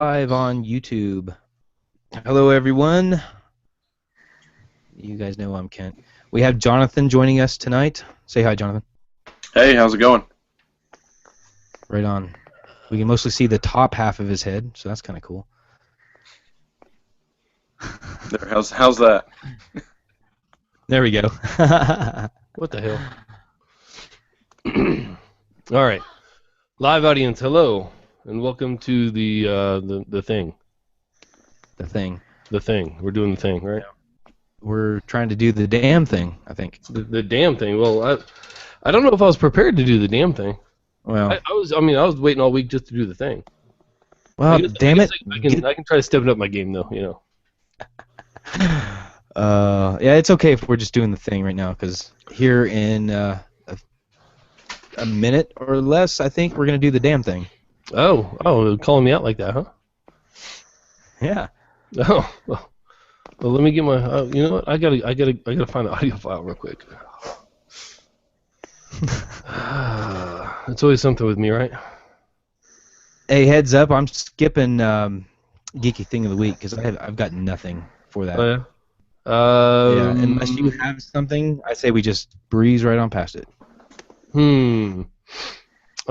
live on YouTube. Hello, everyone. You guys know I'm Kent. We have Jonathan joining us tonight. Say hi, Jonathan. Hey, how's it going? Right on. We can mostly see the top half of his head, so that's kind of cool. There, how's that? There we go. What the hell? All right, live audience, hello, and welcome to the thing. The thing. The thing. We're doing the thing, right? We're trying to do the damn thing, I think. The damn thing. Well, I don't know if I was prepared to do the damn thing. Well, I was waiting all week just to do the thing. Well, damn it. I can try to step up my game though, you know. Yeah, it's okay if we're just doing the thing right now, because here in a minute or less, I think we're gonna do the damn thing. Oh, calling me out like that, huh? Yeah. Oh, well, let me get my. You know what? I gotta find the audio file real quick. It's always something with me, right? Hey, heads up! I'm skipping geeky thing of the week because I've got nothing for that. Oh, yeah, unless you have something, I say we just breeze right on past it. I'm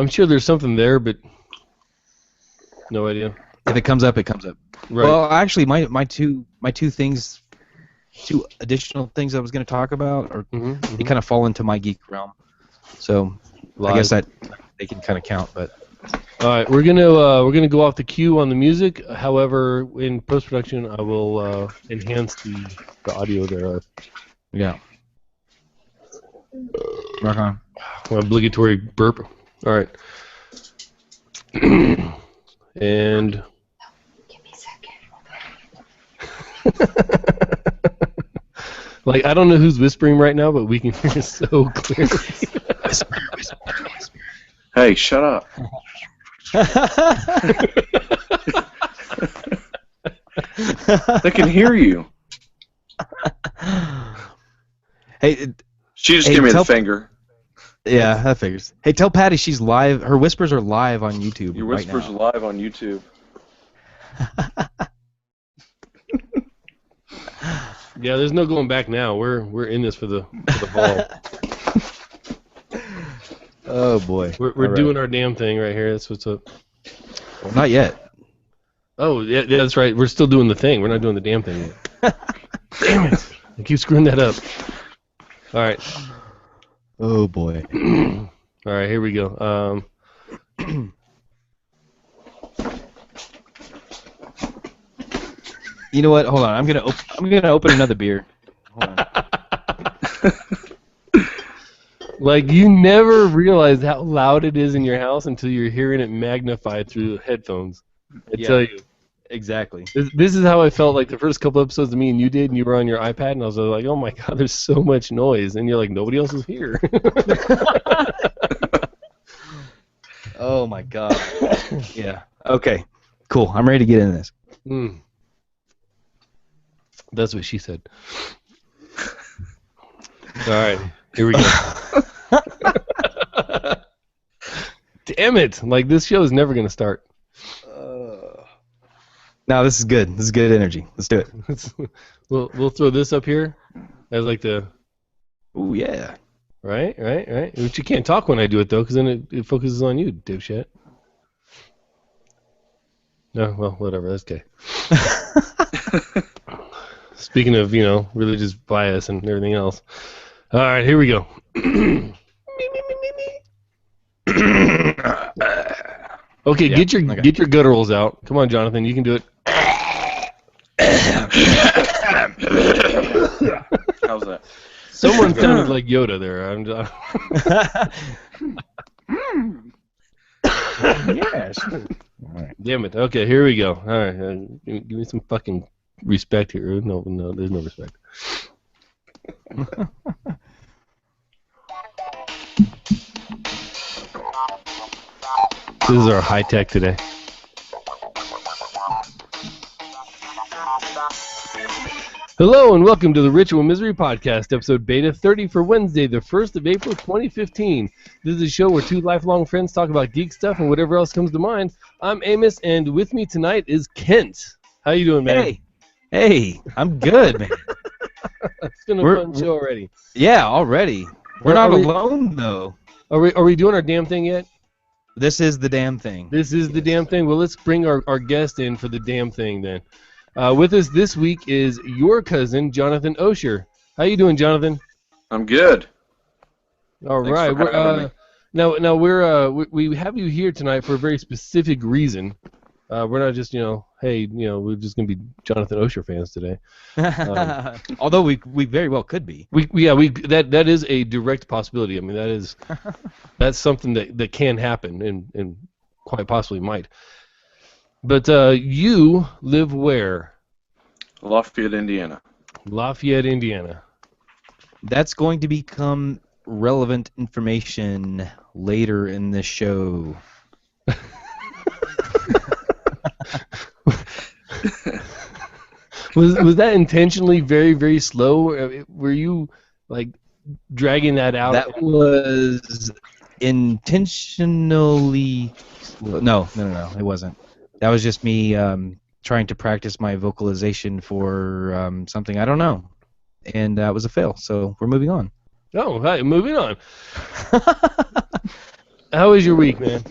sure there's something there, but no idea. If it comes up, it comes up. Right. Well, actually, my two additional things I was going to talk about, they kind of fall into my geek realm. So I guess that they can kind of count. But all right, we're gonna go off the cue on the music. However, in post production, I will enhance the audio there. Yeah. Rock on. Obligatory burp. All right. And. Give me a second. Like, I don't know who's whispering right now, but we can hear so clearly. Whisper. Hey, shut up. They can hear you. Hey. She just gave me the finger. Yeah, that figures. Hey, tell Patty she's live. Her whispers are live on YouTube. Your whispers are live on YouTube. Yeah, there's no going back now. We're in this for the fall. Oh boy. We're doing our damn thing right here. That's what's up. Well, not yet. Oh yeah, that's right. We're still doing the thing. We're not doing the damn thing yet. Damn it! I keep screwing that up. All right. Oh boy. All right, here we go. You know what? Hold on. I'm gonna open another beer. Hold on. Like, you never realize how loud it is in your house until you're hearing it magnified through the headphones. I tell you. Exactly. This is how I felt like the first couple episodes of me and you did, and you were on your iPad, and I was like, oh my god, there's so much noise, and you're like, nobody else is here. Oh my god. Yeah. Okay. Cool. I'm ready to get into this. That's what she said. All right, here we go. Damn it! Like, this show is never gonna start. No, this is good. This is good energy. Let's do it. We'll throw this up here as like the. Ooh yeah. Right. But you can't talk when I do it though, because then it focuses on you, dipshit. No, well, whatever. That's okay. Speaking of, religious bias and everything else. All right, here we go. Okay, Yeah, get your gutturals out. Come on, Jonathan, you can do it. How's that? Someone sounded like Yoda there. Yeah, sure. All right. Damn it. Okay, here we go. All right, give me some fucking respect here. No, there's no respect. This is our high tech today. Hello and welcome to the Ritual Misery Podcast, episode beta 30 for Wednesday, the 1st of April, 2015. This is a show where two lifelong friends talk about geek stuff and whatever else comes to mind. I'm Amos, and with me tonight is Kent. How you doing, man? Hey, I'm good, man. It's been a fun show already. Yeah, already. We're not alone, though. Are we doing our damn thing yet? This is the damn thing. This is the damn thing? Well, let's bring our guest in for the damn thing, then. With us this week is your cousin, Jonathan Oshier. How you doing, Jonathan? I'm good. All right. Now we have you here tonight for a very specific reason. We're not just hey we're just gonna be Jonathan Oshier fans today. Although we very well could be. That is a direct possibility. I mean that's something that can happen and quite possibly might. But you live where? Lafayette, Indiana. Lafayette, Indiana. That's going to become relevant information later in the show. Was that intentionally very, very slow? Were you like dragging that out? That was intentionally slow. No, it wasn't. That was just me trying to practice my vocalization for something I don't know, and that was a fail. So we're moving on. Oh, hi, moving on. How was your week, man?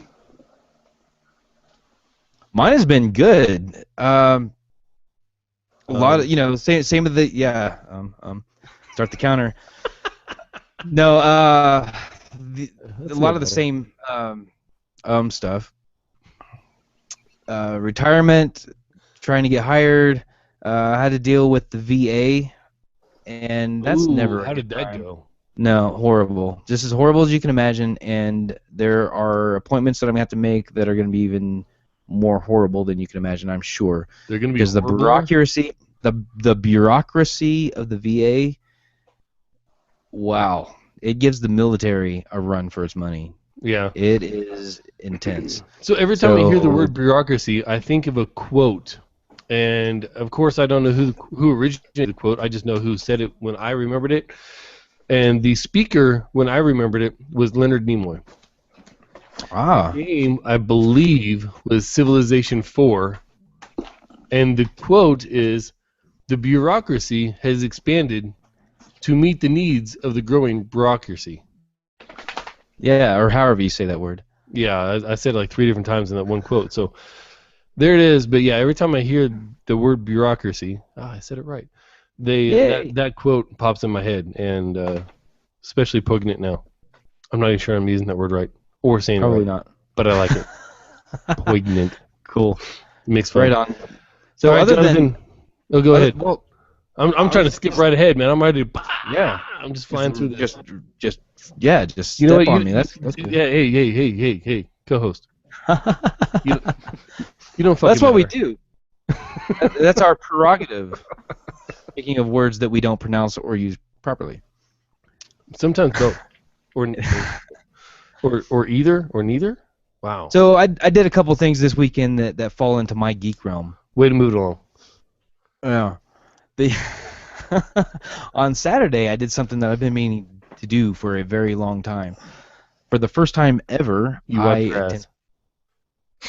Mine has been good. A lot of same with the start the counter. No, a lot of the same stuff. Retirement, trying to get hired. I had to deal with the VA, and that's never. How did that go? No, horrible. Just as horrible as you can imagine. And there are appointments that I'm gonna have to make that are gonna be even more horrible than you can imagine. I'm sure. They're gonna be because the bureaucracy of the VA. Wow, it gives the military a run for its money. Yeah. It is intense. So every time I hear the word bureaucracy, I think of a quote. And, of course, I don't know who originated the quote. I just know who said it when I remembered it. And the speaker, when I remembered it, was Leonard Nimoy. Ah. The game, I believe, was Civilization 4. And the quote is, "The bureaucracy has expanded to meet the needs of the growing bureaucracy." Yeah, or however you say that word. Yeah, I said it like 3 different times in that one quote. So there it is. But yeah, every time I hear the word bureaucracy, I said it right. That quote pops in my head, and especially poking it now. I'm not even sure I'm using that word right or saying Probably it right. not. But I like it. Poignant. Cool. Makes fun. Right on. So other Jonathan, than, go ahead. Well, I'm trying to skip right ahead, man. I'm ready to. Yeah. I'm just flying through this. Just step on me. That's good. Yeah, hey, co-host. you don't fucking That's what matter. we do. That's our prerogative. Speaking of words that we don't pronounce or use properly. Sometimes both, or either, or neither. Wow. So I did a couple things this weekend that fall into my geek realm. Way to move it along. Yeah. On Saturday, I did something that I've been meaning to do for a very long time. For the first time ever, You wiped your ass.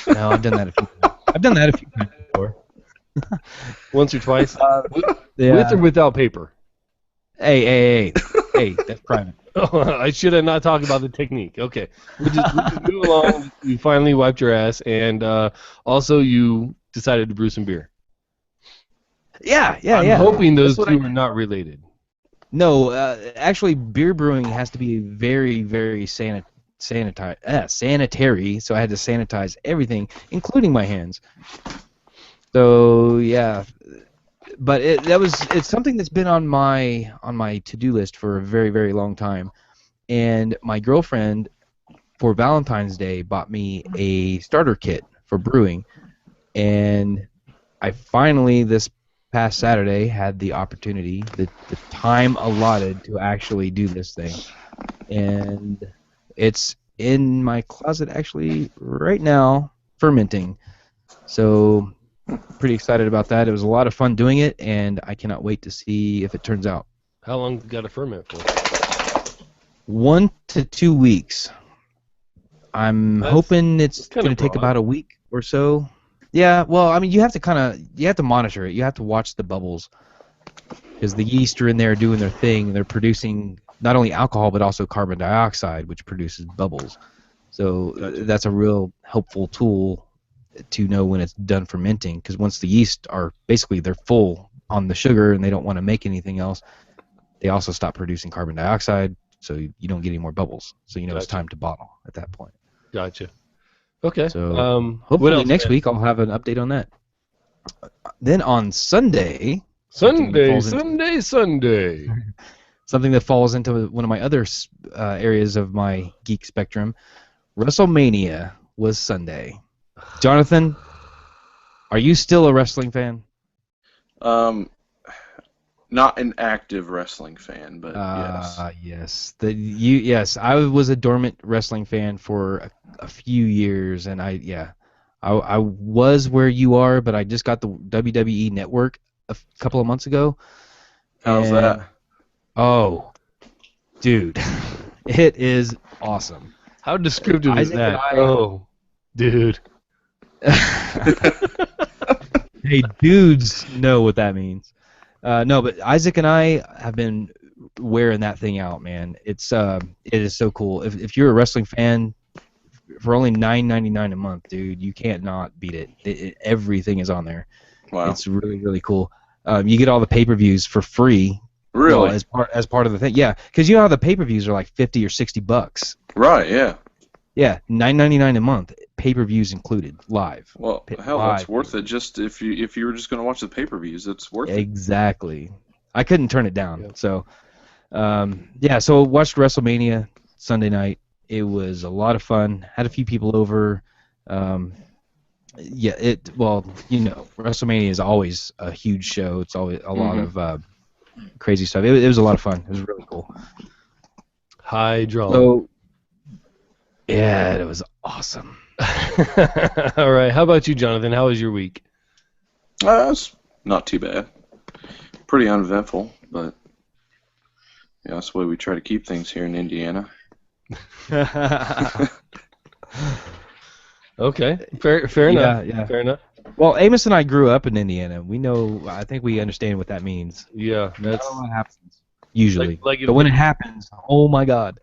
No, I've done that a few times. I've done that a few times before. Once or twice? Yeah. With or without paper? Hey, that's private. Oh, I should have not talked about the technique. Okay. We just move along. You finally wiped your ass, and also you decided to brew some beer. Yeah. I'm hoping those two are not related. No, actually, beer brewing has to be very, very sanitary. So I had to sanitize everything, including my hands. So yeah, but it's something that's been on my to-do list for a very, very long time. And my girlfriend, for Valentine's Day, bought me a starter kit for brewing, and I finally this past Saturday had the opportunity, the time allotted to actually do this thing, and it's in my closet actually right now fermenting. So Pretty excited about that. It was a lot of fun doing it, and I cannot wait to see if it turns out. How long you got a ferment for? 1 to 2 weeks. I'm hoping it's going to take about a week or so. Yeah, well, I mean, you have to monitor it. You have to watch the bubbles because the yeast are in there doing their thing. They're producing not only alcohol but also carbon dioxide, which produces bubbles. So that's a real helpful tool to know when it's done fermenting, because once the yeast are basically they're full on the sugar and they don't want to make anything else, they also stop producing carbon dioxide, so you don't get any more bubbles. So It's time to bottle at that point. Gotcha. Okay. So hopefully next week I'll have an update on that. Then on Sunday. Something that falls into one of my other areas of my geek spectrum. Wrestlemania was Sunday. Jonathan, are you still a wrestling fan? Not an active wrestling fan, but yes. Yes. I was a dormant wrestling fan for a few years, and I was where you are, but I just got the WWE Network a couple of months ago. How's that? Oh, dude, it is awesome. How descriptive is that? Oh, dude. Hey, dudes know what that means. No, but Isaac and I have been wearing that thing out, man. It is so cool. If you're a wrestling fan, for only $9.99 a month, dude, you can't not beat it. Everything is on there. Wow. It's really, really cool. You get all the pay-per-views for free. Really? As part of the thing, yeah. Because you know how the pay-per-views are like $50 or $60. Right. Yeah. Yeah, $9.99 a month, pay-per-views included, live. Well, hell, that's worth it. Just if you were just going to watch the pay-per-views, it's worth it. Exactly. I couldn't turn it down. Yep. So, so watched WrestleMania Sunday night. It was a lot of fun. Had a few people over. WrestleMania is always a huge show. It's always a lot of crazy stuff. It was a lot of fun. It was really cool. High drama. So, yeah, it was awesome. All right. How about you, Jonathan? How was your week? It's not too bad. Pretty uneventful, but that's the way we try to keep things here in Indiana. Okay. Fair enough. Yeah. Fair enough. Well, Amos and I grew up in Indiana. We know. I think we understand what that means. Yeah, that's what happens usually. But when it happens, oh my God.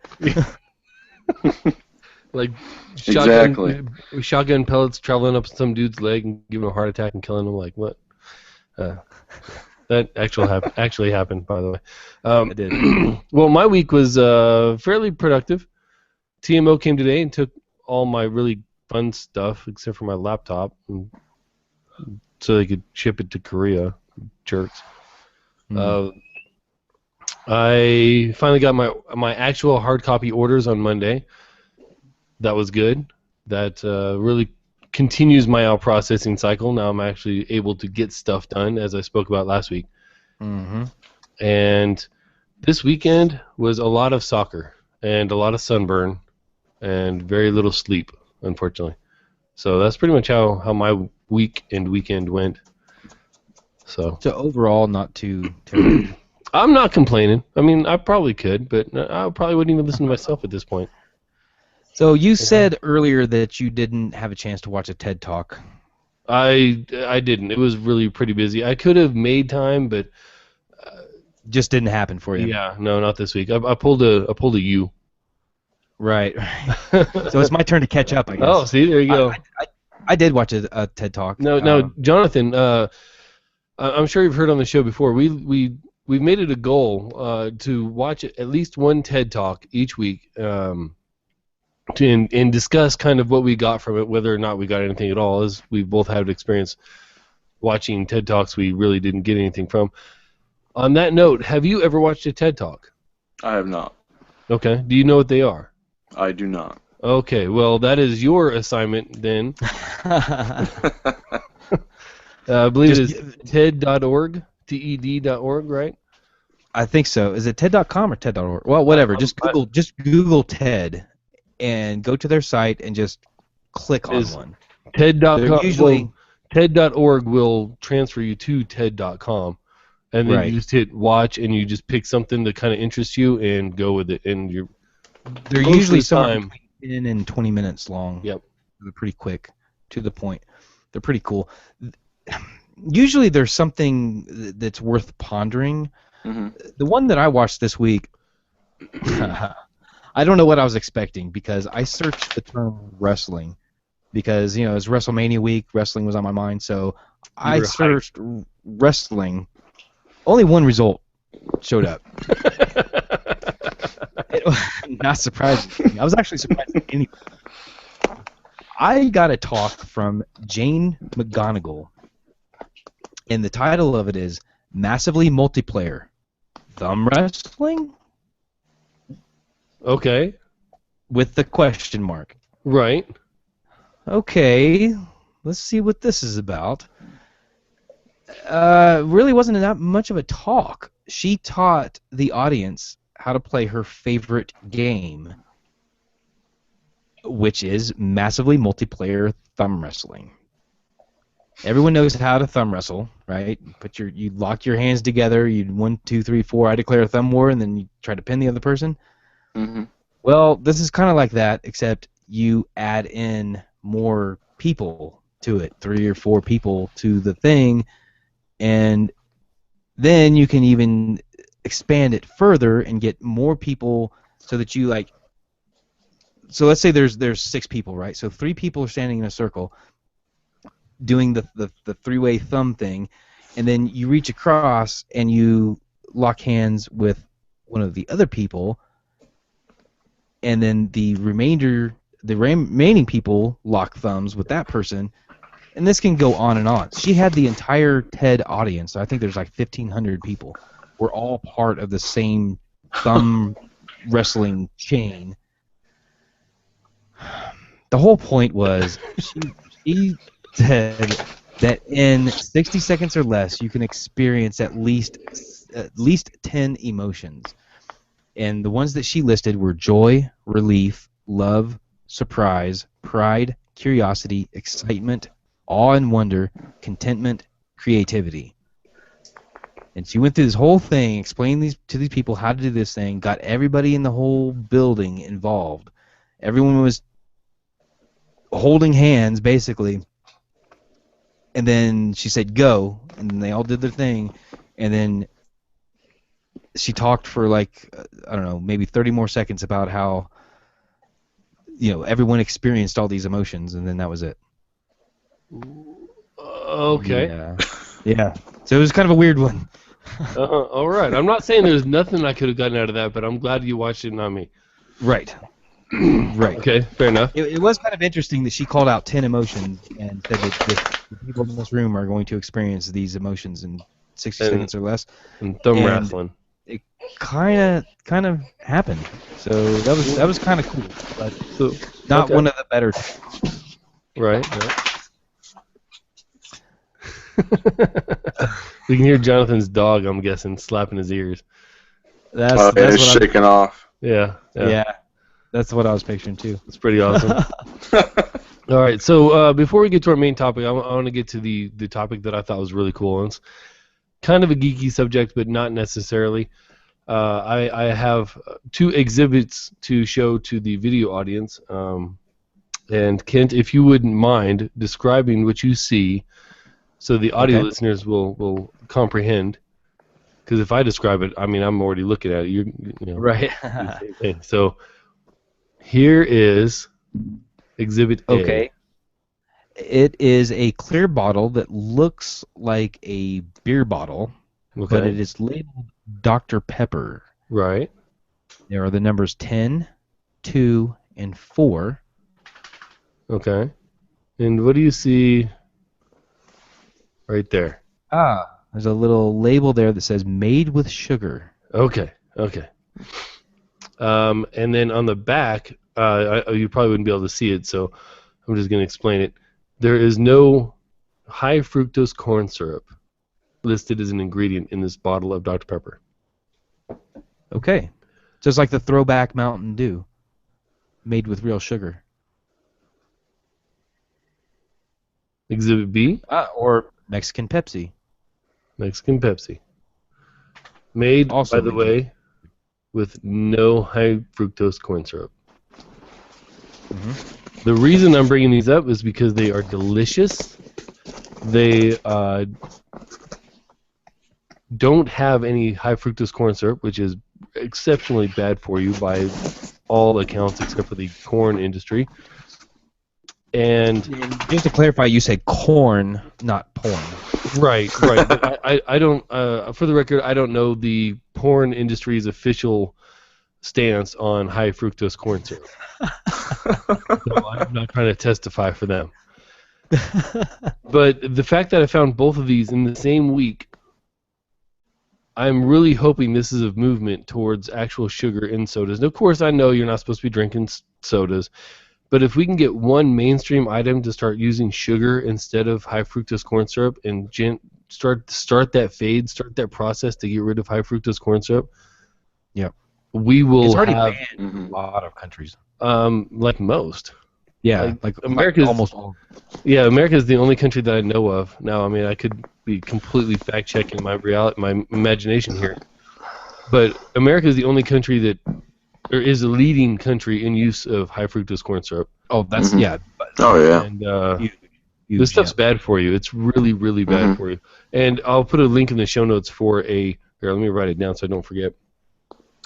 Like shotgun pellets traveling up some dude's leg and giving him a heart attack and killing him. Like what? That actually happened, by the way. It did. Well, my week was fairly productive. TMO came today and took all my really fun stuff except for my laptop, so they could ship it to Korea. Jerks. I finally got my actual hard copy orders on Monday. That was good. That really continues my out processing cycle. Now I'm actually able to get stuff done, as I spoke about last week. Mm-hmm. And this weekend was a lot of soccer and a lot of sunburn and very little sleep, unfortunately. So that's pretty much how my week and weekend went. So overall, not too terrible. I'm not complaining. I mean, I probably could, but I probably wouldn't even listen to myself at this point. So you said earlier that you didn't have a chance to watch a TED Talk. I didn't. It was really pretty busy. I could have made time, but just didn't happen for you. Yeah, no, not this week. I pulled a U. Right. So it's my turn to catch up, I guess. Oh, see, there you go. I did watch a TED Talk. No, Jonathan. I'm sure you've heard on the show before. We've made it a goal to watch at least one TED Talk each week. And discuss kind of what we got from it, whether or not we got anything at all, as we both had experience watching TED Talks we really didn't get anything from. On that note, have you ever watched a TED Talk? I have not. Okay. Do you know what they are? I do not. Okay. Well, that is your assignment then. I believe it is TED.org, TED.org, right? I think so. Is it TED.com or TED.org? Well, whatever. Just Google TED. And go to their site and just click on one. TED.com. Usually, TED.org will transfer you to TED.com, and then you just hit watch, and you just pick something that kind of interests you and go with it. And they're usually somewhere between 10 and 20 minutes long. Yep. They're pretty quick, to the point. They're pretty cool. Usually there's something that's worth pondering. Mm-hmm. The one that I watched this week, I don't know what I was expecting, because I searched the term wrestling because, you know, it's Wrestlemania week, wrestling was on my mind, so I searched wrestling. Only one result showed up. Not surprising. I was actually surprised at anything. I got a talk from Jane McGonigal, and the title of it is Massively Multiplayer Thumb Wrestling? Okay. With the question mark. Right. Okay, let's see what this is about. Really wasn't that much of a talk. She taught the audience how to play her favorite game, which is massively multiplayer thumb wrestling. Everyone knows how to thumb wrestle, right? You lock your hands together. You 1, 2, 3, 4. I declare a thumb war, and then you try to pin the other person. Mm-hmm. Well, this is kind of like that, except you add in more people to it, 3 or 4 people to the thing, and then you can even expand it further and get more people, so that you like. So let's say there's 6 people, right? So 3 people are standing in a circle, doing the 3-way thumb thing, and then you reach across and you lock hands with one of the other people, and then the remaining people lock thumbs with that person, and this can go on and on. She had the entire TED audience, I think there's like 1,500 people, were all part of the same thumb wrestling chain. The whole point was she said that in 60 seconds or less you can experience at least 10 emotions. And the ones that she listed were joy, relief, love, surprise, pride, curiosity, excitement, awe and wonder, contentment, creativity. And she went through this whole thing, explaining to these people how to do this thing, got everybody in the whole building involved. Everyone was holding hands, basically. And then she said, go, and then they all did their thing. And then she talked for like, I don't know, maybe 30 more seconds about how, you know, everyone experienced all these emotions, and then that was it. Okay. Yeah. So it was kind of a weird one. All right. I'm not saying there's nothing I could have gotten out of that, but I'm glad you watched it, not me. Right. Right. Okay, fair enough. It was kind of interesting that she called out 10 emotions and said that the people in this room are going to experience these emotions in 60 seconds or less. And thumb wrestling. It kind of happened. So that was kind of cool, but not one of the better. Right. You can hear Jonathan's dog, I'm guessing, slapping his ears. That's what shaking off. Yeah. That's what I was picturing too. It's pretty awesome. All right, so before we get to our main topic, I want to get to the topic that I thought was really cool. It's kind of a geeky subject, but not necessarily. I have 2 exhibits to show to the video audience. And Kent, if you wouldn't mind describing what you see, so the audio listeners will comprehend. Because if I describe it, I mean, I'm already looking at it. You know, right. So here is Exhibit A. Okay. It is a clear bottle that looks like a beer bottle, but it is labeled Dr. Pepper. Right. There are the numbers 10, 2, and 4. Okay. And what do you see right there? There's a little label there that says made with sugar. Okay. And then on the back, you probably wouldn't be able to see it, so I'm just going to explain it. There is no high fructose corn syrup listed as an ingredient in this bottle of Dr. Pepper. Okay. Just like the throwback Mountain Dew, made with real sugar. Exhibit B. Or Mexican Pepsi. Mexican Pepsi. Made, Also by the way, with no high fructose corn syrup. Mm-hmm. The reason I'm bringing these up is because they are delicious. They don't have any high fructose corn syrup, which is exceptionally bad for you by all accounts except for the corn industry. And just to clarify, you say corn, not porn. Right. But I don't. For the record, I don't know the porn industry's official stance on high fructose corn syrup. So I'm not trying to testify for them. But the fact that I found both of these in the same week, I'm really hoping this is a movement towards actual sugar in sodas. And of course, I know you're not supposed to be drinking sodas, but if we can get one mainstream item to start using sugar instead of high fructose corn syrup and start that process to get rid of high fructose corn syrup, yeah, we will it's already have banned in a lot of countries. Like most. Yeah, like America's almost all. Yeah, America is the only country that I know of. Now, I mean, I could be completely fact-checking my imagination here, but America is the only country that, or is a leading country in use of high fructose corn syrup. Oh, that's yeah. Oh yeah. And this stuff's bad for you. It's really, really bad for you. And I'll put a link in the show notes for here, let me write it down so I don't forget.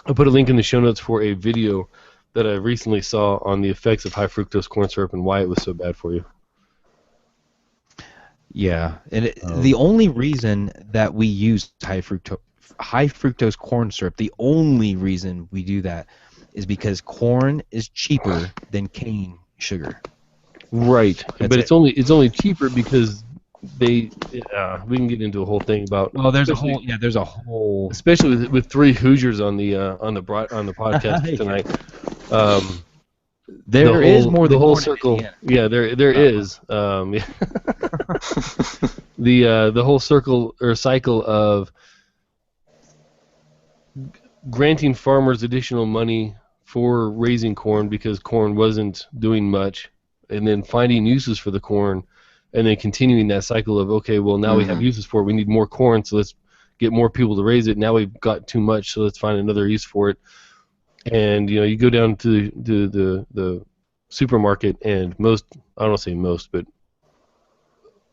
I'll put a link in the show notes for a video that I recently saw on the effects of high fructose corn syrup and why it was so bad for you. Yeah, and the only reason that we use high fructose corn syrup, the only reason we do that is because corn is cheaper than cane sugar. Right, but it's only cheaper because we can get into a whole thing about. Oh, there's a whole. Especially with three Hoosiers on the podcast tonight. There is more than the whole corn circle. in Yeah, there is. The whole circle or cycle of granting farmers additional money for raising corn because corn wasn't doing much, and then finding uses for the corn, and then continuing that cycle of, okay, well, now we have uses for it. We need more corn, so let's get more people to raise it. Now we've got too much, so let's find another use for it. And you go down to the supermarket, and I don't want to say most, but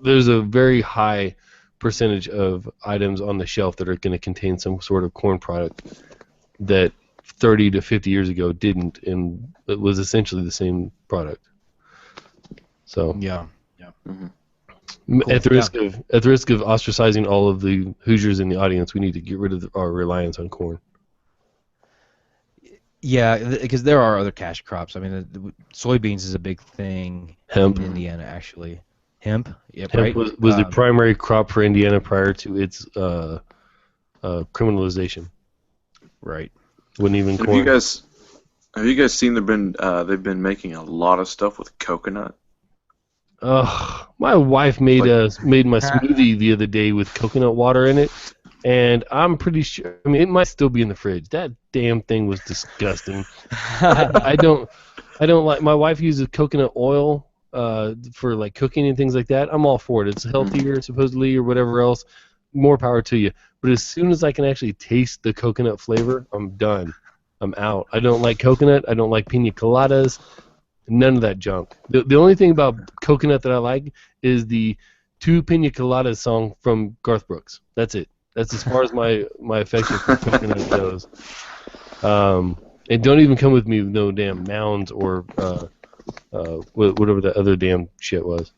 there's a very high percentage of items on the shelf that are going to contain some sort of corn product that 30 to 50 years ago didn't, and it was essentially the same product. So yeah. At the risk of ostracizing all of the Hoosiers in the audience, we need to get rid of our reliance on corn. Yeah, because there are other cash crops. I mean, soybeans is a big thing Hemp. in Indiana, actually. Hemp, yep, Hemp right. was the primary crop for Indiana prior to its criminalization. Right. Wouldn't even corn. Have you guys seen they've been making a lot of stuff with coconut? My wife made my smoothie the other day with coconut water in it, and I'm pretty sure. I mean, it might still be in the fridge. That damn thing was disgusting. I don't like. My wife uses coconut oil for like cooking and things like that. I'm all for it. It's healthier supposedly or whatever else. More power to you. But as soon as I can actually taste the coconut flavor, I'm done. I'm out. I don't like coconut. I don't like pina coladas. None of that junk. The only thing about coconut that I like is the Two Pina Coladas song from Garth Brooks. That's it. That's as far as my affection for coconut goes. And don't even come with me with no damn mounds or whatever the other damn shit was.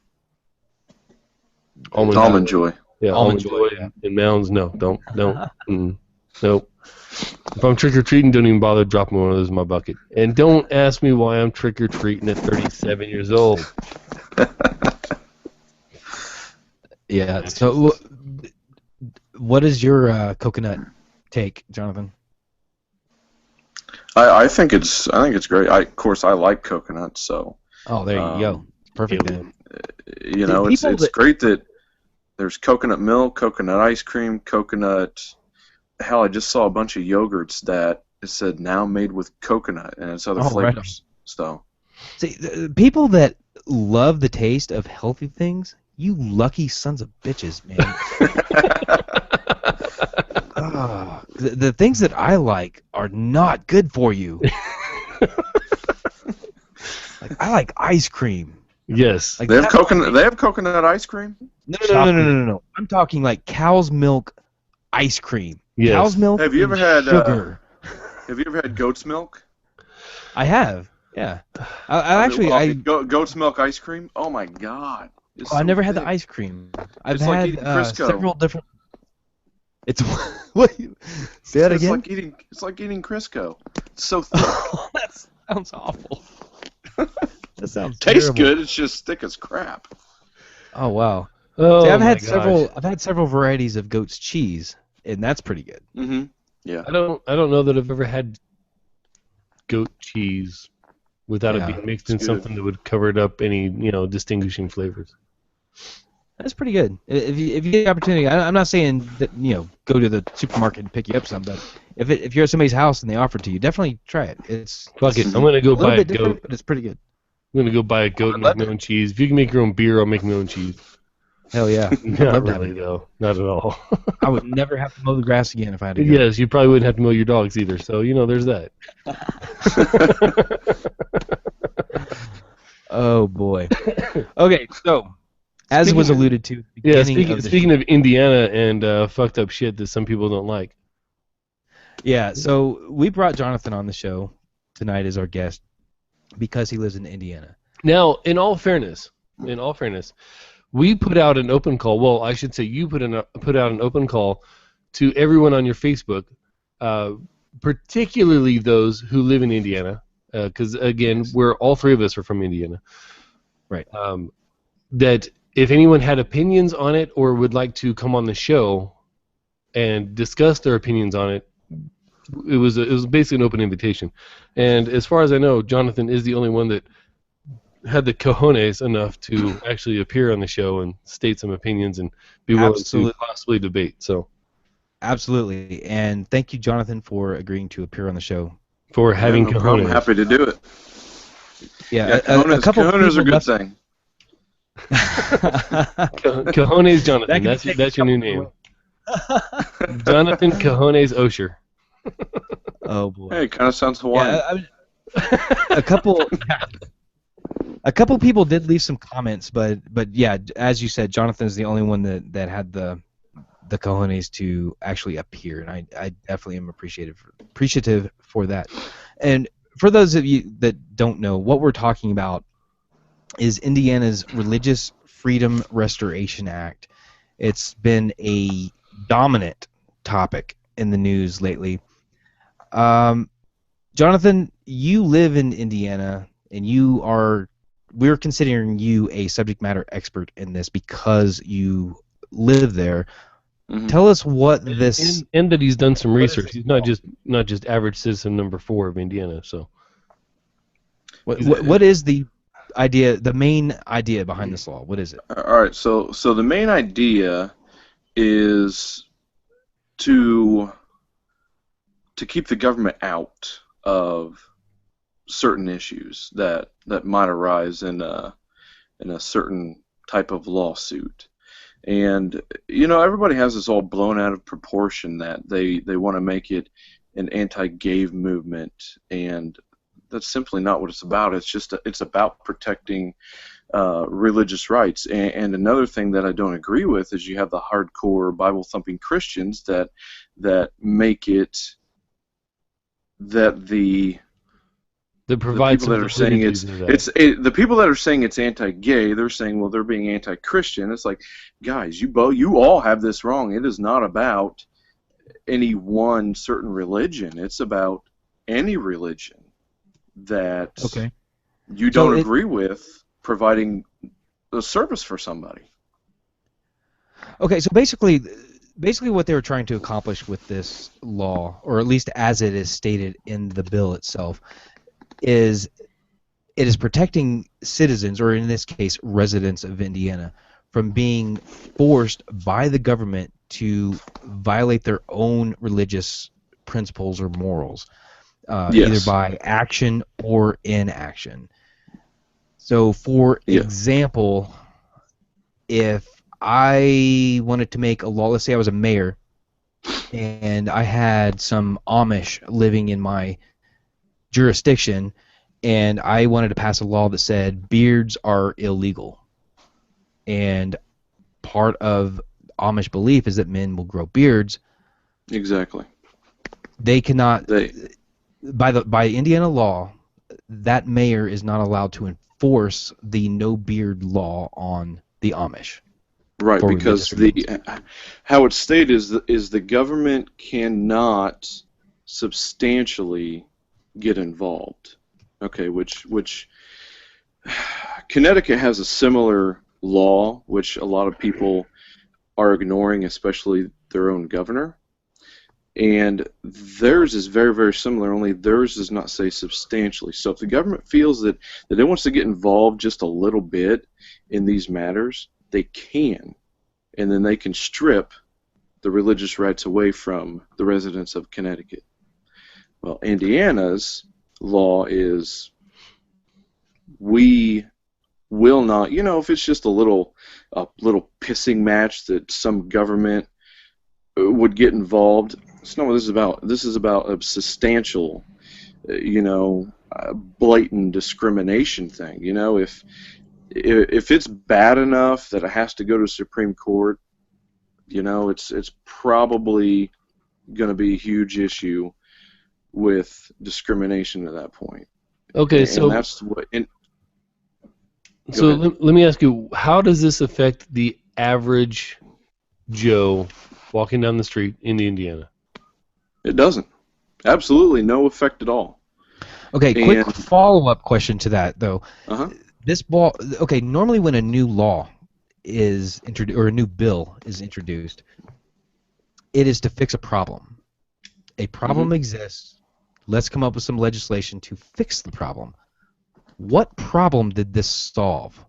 Almond Joy. Yeah, Almond Joy and mounds. No, don't. Nope. If I'm trick-or-treating, don't even bother dropping one of those in my bucket. And don't ask me why I'm trick-or-treating at 37 years old. Yeah, so what is your coconut take, Jonathan? I think it's great. Of course, I like coconut, so. Oh, there you go. Perfect. Then. It's great that there's coconut milk, coconut ice cream, coconut. Hell, I just saw a bunch of yogurts that it said now made with coconut and it's other flavors. Right. So, see, the people that love the taste of healthy things You lucky sons of bitches, man. The things that I like are not good for you. Like, I like ice cream. Yes. Like they have coconut. They have coconut ice cream. No. I'm talking like cow's milk ice cream. Yes. Cow's milk. Have you ever had sugar? Have you ever had goat's milk? I have. Yeah. I goat's milk ice cream. Oh my god. I've never had the ice cream. I've had like several different. It's what? Say that again. It's like eating Crisco. It's so thick. That sounds awful. That sounds tastes terrible. good. It's just thick as crap. Oh wow. Oh, See, I've had several varieties of goat's cheese, and that's pretty good. Mm-hmm. Yeah. I don't know that I've ever had goat cheese without it being mixed in something that would cover it up any distinguishing flavors. That's pretty good. If you get the opportunity, I'm not saying that go to the supermarket and pick you up some, but if you're at somebody's house and they offer it to you, definitely try it. Fuck it. I'm gonna go buy a goat. But it's pretty good. I'm gonna go buy a goat and make my own cheese. If you can make your own beer, I'll make my own cheese. Hell yeah. Not really though. Not at all. I would never have to mow the grass again if I had to go. Yes, you probably wouldn't have to mow your dogs either. So there's that. Oh boy. Okay, so as was alluded to, speaking of Indiana and fucked up shit that some people don't like. Yeah, so we brought Jonathan on the show tonight as our guest because he lives in Indiana. Now, in all fairness, we put out an open call. Well, I should say you put out an open call to everyone on your Facebook, particularly those who live in Indiana, because again, all three of us are from Indiana. Right. That if anyone had opinions on it or would like to come on the show and discuss their opinions on it, it was basically an open invitation. And as far as I know, Jonathan is the only one that had the cojones enough to actually appear on the show and state some opinions and be willing to possibly debate. So, absolutely, and thank you, Jonathan, for agreeing to appear on the show. For having cojones. I'm happy to do it. Yeah, cojones are a good thing. Cojones Jonathan, that's your new name. Jonathan Cojones Oshier. Oh boy. Hey, it kind of sounds Hawaiian. Yeah, a couple people did leave some comments, but yeah, as you said, Jonathan is the only one that had the cojones to actually appear, and I definitely am appreciative for that. And for those of you that don't know, what we're talking about is Indiana's Religious Freedom Restoration Act. It's been a dominant topic in the news lately. Jonathan, you live in Indiana, and we're considering you a subject matter expert in this because you live there. Mm-hmm. Tell us what this and that he's done some research. He's not just average citizen number 4 of Indiana. So, what is the idea? The main idea behind this law? What is it? All right. So the main idea is to keep the government out of certain issues that might arise in a certain type of lawsuit. And everybody has this all blown out of proportion that they want to make it an anti-gay movement, and that's simply not what it's about. It's about protecting religious rights. And another thing that I don't agree with is you have the hardcore Bible-thumping Christians that make it that the people that are saying the people that are saying it's anti-gay, they're saying, well, they're being anti-Christian. It's like, guys, you all have this wrong. It is not about any one certain religion. It's about any religion that you don't agree with providing a service for somebody. Okay, so basically what they were trying to accomplish with this law, or at least as it is stated in the bill itself, is it is protecting citizens, or in this case residents of Indiana, from being forced by the government to violate their own religious principles or morals, either by action or inaction. So, for example, if I wanted to make a law, let's say I was a mayor, and I had some Amish living in my jurisdiction, and I wanted to pass a law that said beards are illegal. And part of Amish belief is that men will grow beards. Exactly. They cannot, by Indiana law, that mayor is not allowed to enforce the no beard law on the Amish. Right, because how it's stated is the government cannot substantially get involved. Okay, which Connecticut has a similar law, which a lot of people are ignoring, especially their own governor. And theirs is very, very similar, only theirs does not say substantially. So if the government feels that it wants to get involved just a little bit in these matters, they can. And then they can strip the religious rights away from the residents of Connecticut. Well, Indiana's law is we will not, if it's just a little pissing match that some government would get involved. It's not what this is about. This is about a substantial, blatant discrimination thing. If it's bad enough that it has to go to the Supreme Court, it's probably going to be a huge issue with discrimination at that point. Okay, so that's what. So let me ask you, how does this affect the average Joe walking down the street in Indiana? It doesn't. Absolutely no effect at all. Okay, quick follow-up question to that, though. Uh-huh. Normally when a new law is introduced or a new bill is introduced, it is to fix a problem. A problem exists. Let's come up with some legislation to fix the problem. What problem did this solve?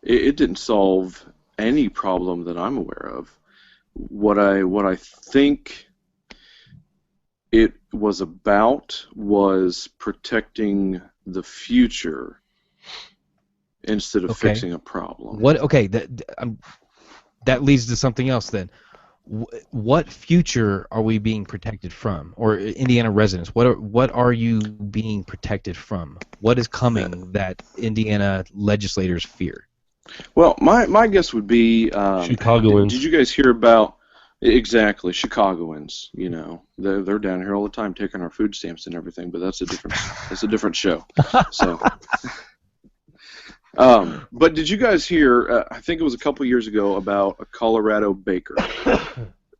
It didn't solve any problem that I'm aware of. What I think it was about was protecting the future instead of fixing a problem. That leads to something else then. What future are we being protected from, or Indiana residents? What are you being protected from? What is coming that Indiana legislators fear? Well, my guess would be Chicagoans. Did you guys hear about Chicagoans? They're down here all the time taking our food stamps and everything, but that's a different show. So, but did you guys hear? I think it was a couple years ago about a Colorado baker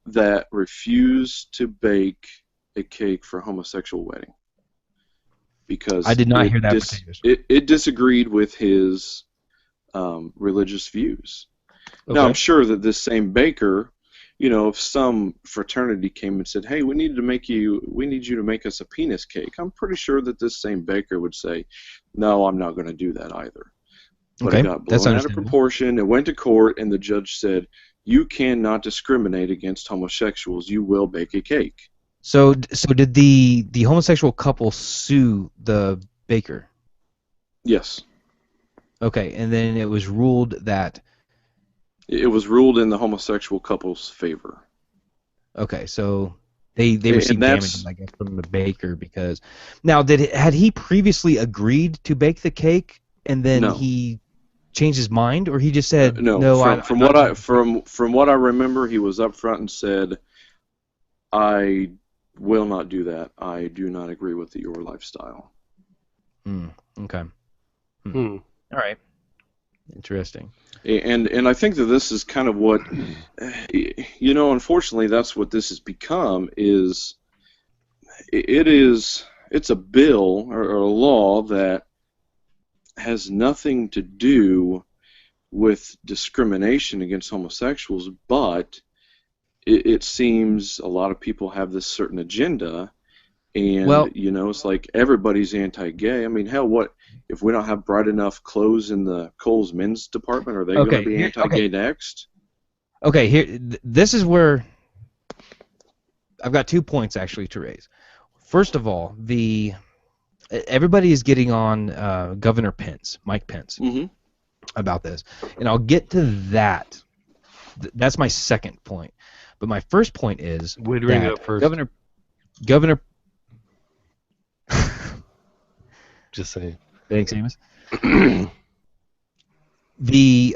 that refused to bake a cake for a homosexual wedding because I did not hear that. It disagreed with his religious views. Okay. Now I'm sure that this same baker, if some fraternity came and said, "Hey, we need you to make us a penis cake," I'm pretty sure that this same baker would say, "No, I'm not going to do that either." But it got blown out of proportion. It went to court, and the judge said, "You cannot discriminate against homosexuals. You will bake a cake." So did the homosexual couple sue the baker? Yes. Okay, and then it was ruled that... It was ruled in the homosexual couple's favor. Okay, so they received damages, I guess, from the baker because... Now, had he previously agreed to bake the cake, and then he changed his mind, or he just said no? From what I remember, he was up front and said, "I will not do that. I do not agree with your lifestyle." Okay. All right. Interesting. And I think that this is kind of what, unfortunately, that's what this has become. It's a bill or a law that has nothing to do with discrimination against homosexuals, but it seems a lot of people have this certain agenda, and it's like everybody's anti-gay. I mean, hell, what if we don't have bright enough clothes in the Kohl's men's department? Are they going to be anti-gay next? Okay, here, this is where I've got 2 points actually to raise. First of all, everybody is getting on Governor Pence, Mike Pence. Mm-hmm. about this, and I'll get to that. That's my second point. But my first point is Way to bring it up first. Governor. Just saying. Thanks, Amos. The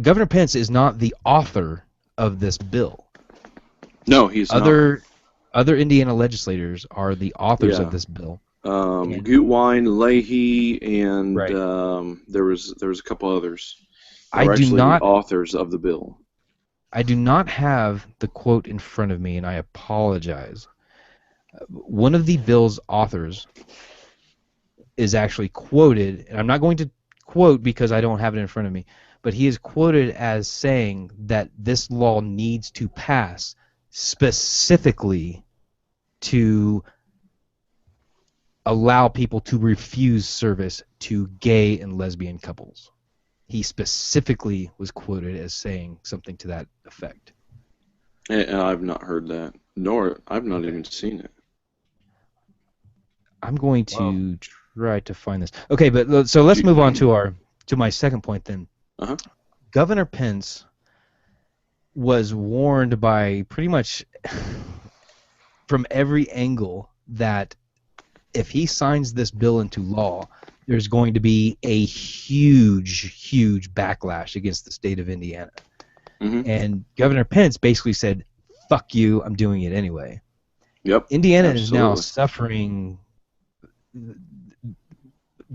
Governor Pence is not the author of this bill. No, he's not. Other Indiana legislators are the authors of this bill. Gutwein, Leahy, and right. there was a couple others. I do not authors of the bill. I do not have the quote in front of me, and I apologize. One of the bill's authors is actually quoted, and I'm not going to quote because I don't have it in front of me, but he is quoted as saying that this law needs to pass specifically to allow people to refuse service to gay and lesbian couples. He specifically was quoted as saying something to that effect. And I've not heard that, nor I've not even seen it. I'm going to try to find this. Okay, but so let's move on to my second point then. Uh-huh. Governor Pence was warned by pretty much from every angle that if he signs this bill into law, there's going to be a huge backlash against the state of Indiana. Mm-hmm. And Governor Pence basically said, fuck you, I'm doing it anyway. Yep. Indiana is now suffering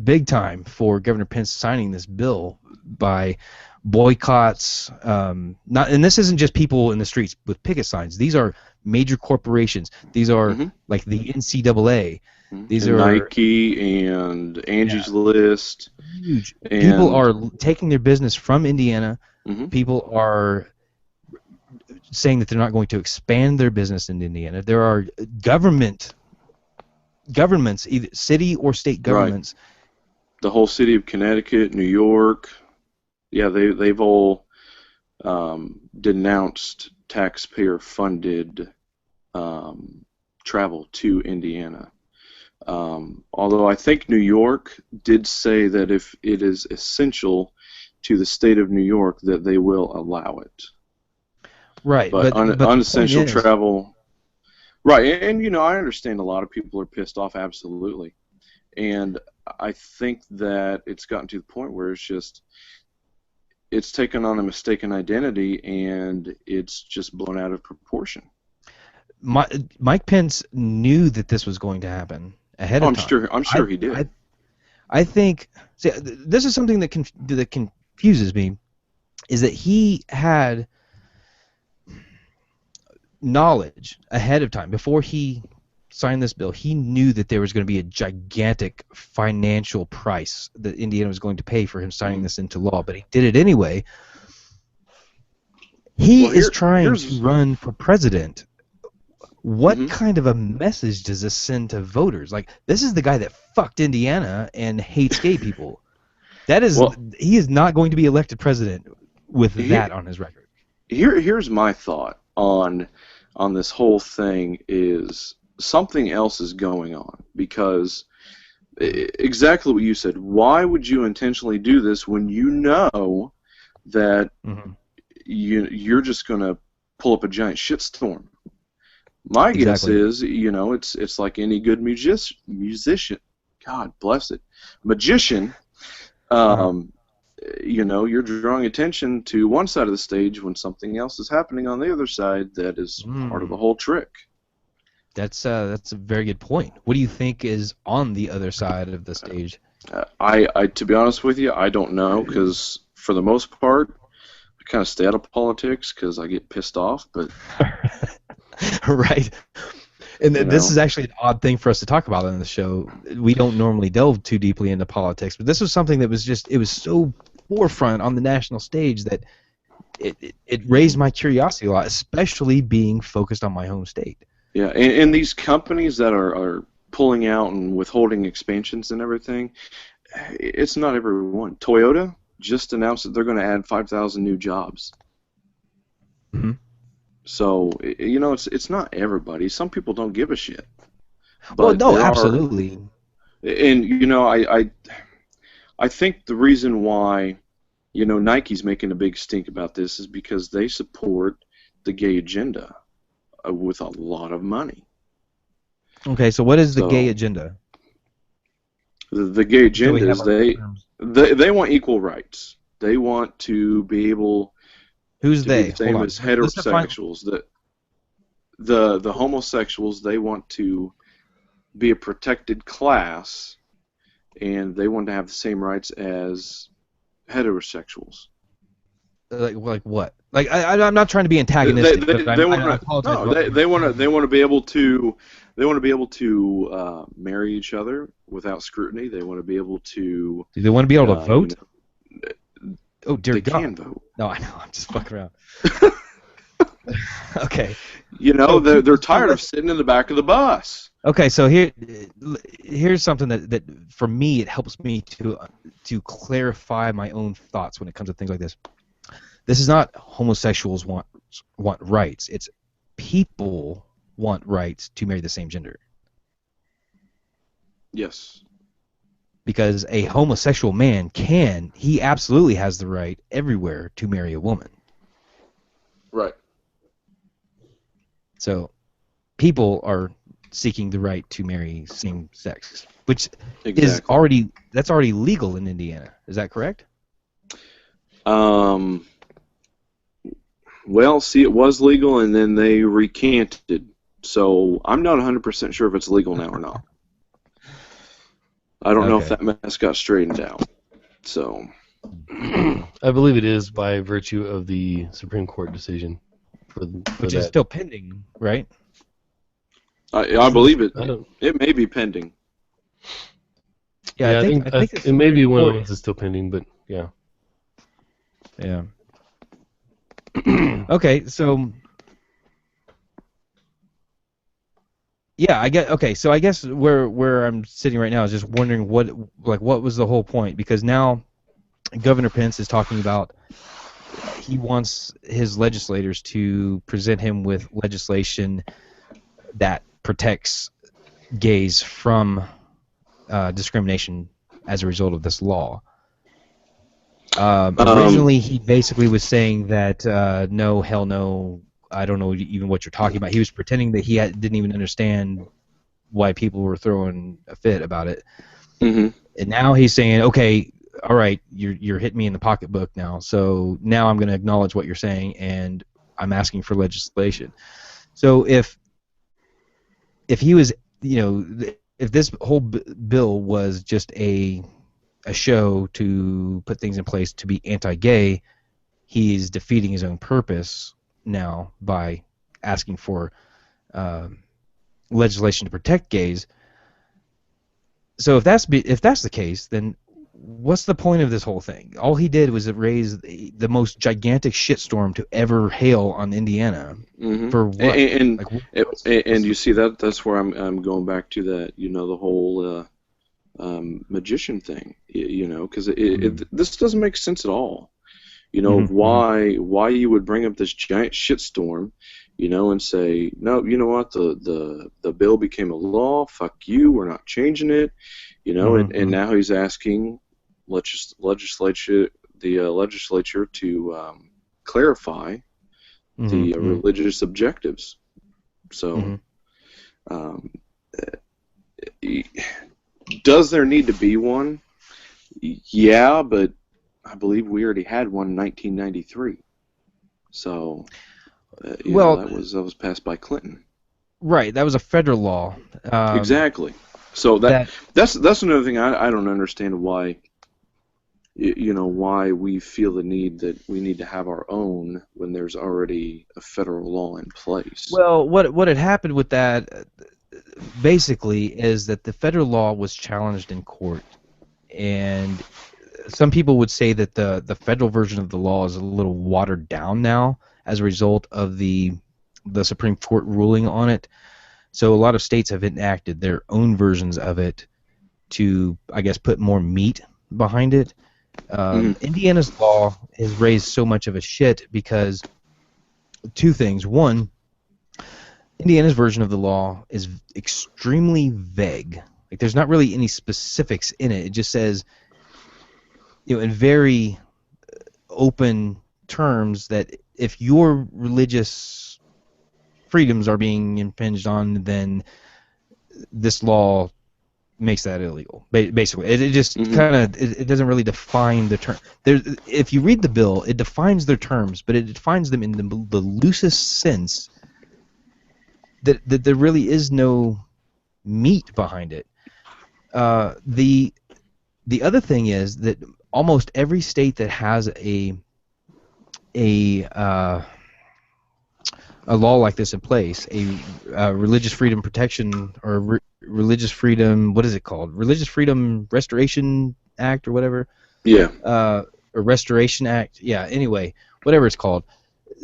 big time for Governor Pence signing this bill by boycotts. And this isn't just people in the streets with picket signs. These are major corporations. These are like the NCAA. These are Nike and Angie's List. Huge. People are taking their business from Indiana. People are saying that they're not going to expand their business in Indiana. There are governments, either city or state governments. Right. The whole city of Connecticut, New York. Yeah, they've all denounced taxpayer-funded travel to Indiana. Although I think New York did say that if it is essential to the state of New York, that they will allow it. Right, but unessential travel. Right, and I understand a lot of people are pissed off, absolutely, and I think that it's gotten to the point where it's taken on a mistaken identity and it's just blown out of proportion. Mike Pence knew that this was going to happen ahead of time. I'm sure he did. I think this is something that confuses me, is that he had knowledge ahead of time. Before he signed this bill, he knew that there was going to be a gigantic financial price that Indiana was going to pay for him signing this into law, but he did it anyway. He is trying to run for president. What kind of a message does this send to voters? Like, this is the guy that fucked Indiana and hates gay people. He is not going to be elected president with that on his record. Here's my thought on this whole thing is something else is going on, because exactly what you said. Why would you intentionally do this when you know that you're just going to pull up a giant shitstorm? My guess is, it's like any good musician. God bless it, magician. You're drawing attention to one side of the stage when something else is happening on the other side that is part of the whole trick. That's a very good point. What do you think is on the other side of the stage? I to be honest with you, I don't know, because for the most part, I kind of stay out of politics because I get pissed off. But right. And this is actually an odd thing for us to talk about on the show. We don't normally delve too deeply into politics, but this was something that was it was so forefront on the national stage that it raised my curiosity a lot, especially being focused on my home state. Yeah, and these companies that are pulling out and withholding expansions and everything, it's not everyone. Toyota just announced that they're going to add 5,000 new jobs. So, it's not everybody. Some people don't give a shit. But well, no, absolutely. And, I think the reason why you know, Nike's making a big stink about this is because they support the gay agenda with a lot of money. Okay, so what is the gay agenda? The gay agenda is they want equal rights. They want to be able Who's to they? be the same as heterosexuals. The homosexuals, they want to be a protected class, and they want to have the same rights as heterosexuals. Like what? Like I'm not trying to be antagonistic. They want to be able to marry each other without scrutiny. They want to be able to. Do they want to be able to vote? Oh dear they God! Can vote. No, I know. I'm just fucking around. Okay. You know, they're tired of sitting in the back of the bus. Okay, so here's something that for me it helps me to clarify my own thoughts when it comes to things like this. This is not homosexuals want rights. It's people want rights to marry the same gender. Yes. Because a homosexual man he absolutely has the right everywhere to marry a woman. Right. So people are seeking the right to marry same sex, which is already legal in Indiana. Is that correct? Well, see, it was legal, and then they recanted. So I'm not 100% sure if it's legal now or not. I don't know if that mess got straightened out. So I believe it is by virtue of the Supreme Court decision. Which is still pending, right? I believe it. It may be pending. Yeah, I think it may be one of those that's still pending, but yeah. Yeah. Okay, so yeah, I guess where I'm sitting right now is just wondering what was the whole point, because now Governor Pence is talking about he wants his legislators to present him with legislation that protects gays from discrimination as a result of this law. Originally, he basically was saying that no, hell no, I don't know even what you're talking about. He was pretending that he didn't even understand why people were throwing a fit about it. Mm-hmm. And now he's saying, okay, all right, you're hitting me in the pocketbook now, so now I'm going to acknowledge what you're saying, and I'm asking for legislation. So if he was, if this whole bill was just a show to put things in place to be anti-gay, he's defeating his own purpose now by asking for legislation to protect gays. So if that's the case, then what's the point of this whole thing? All he did was raise the most gigantic shitstorm to ever hail on Indiana. Mm-hmm. For what? And you see that's where I'm going back to that, the whole magician thing, because this doesn't make sense at all. Why you would bring up this giant shitstorm, and say, no, you know what, the bill became a law, fuck you, we're not changing it, and now he's asking legislature to clarify the religious objectives. So does there need to be one? Yeah, but I believe we already had one in 1993. So, that was passed by Clinton. Right, that was a federal law. Exactly. So that's another thing I don't understand why. Why we feel the need that we need to have our own when there's already a federal law in place. Well, what had happened with that basically is that the federal law was challenged in court, and some people would say that the federal version of the law is a little watered down now as a result of the Supreme Court ruling on it. So a lot of states have enacted their own versions of it to, I guess, put more meat behind it. Indiana's law has raised so much of a shit because two things. One, Indiana's version of the law is extremely vague. Like, there's not really any specifics in it. It just says, in very open terms that if your religious freedoms are being impinged on, then this law makes that illegal. Basically, it just kind of it doesn't really define the term. If you read the bill, it defines their terms, but it defines them in the loosest sense that there really is no meat behind it. The other thing is that almost every state that has a law like this in place, a religious freedom protection or religious freedom, what is it called? Religious Freedom Restoration Act or whatever? Yeah. Or Restoration Act. Yeah, anyway, whatever it's called.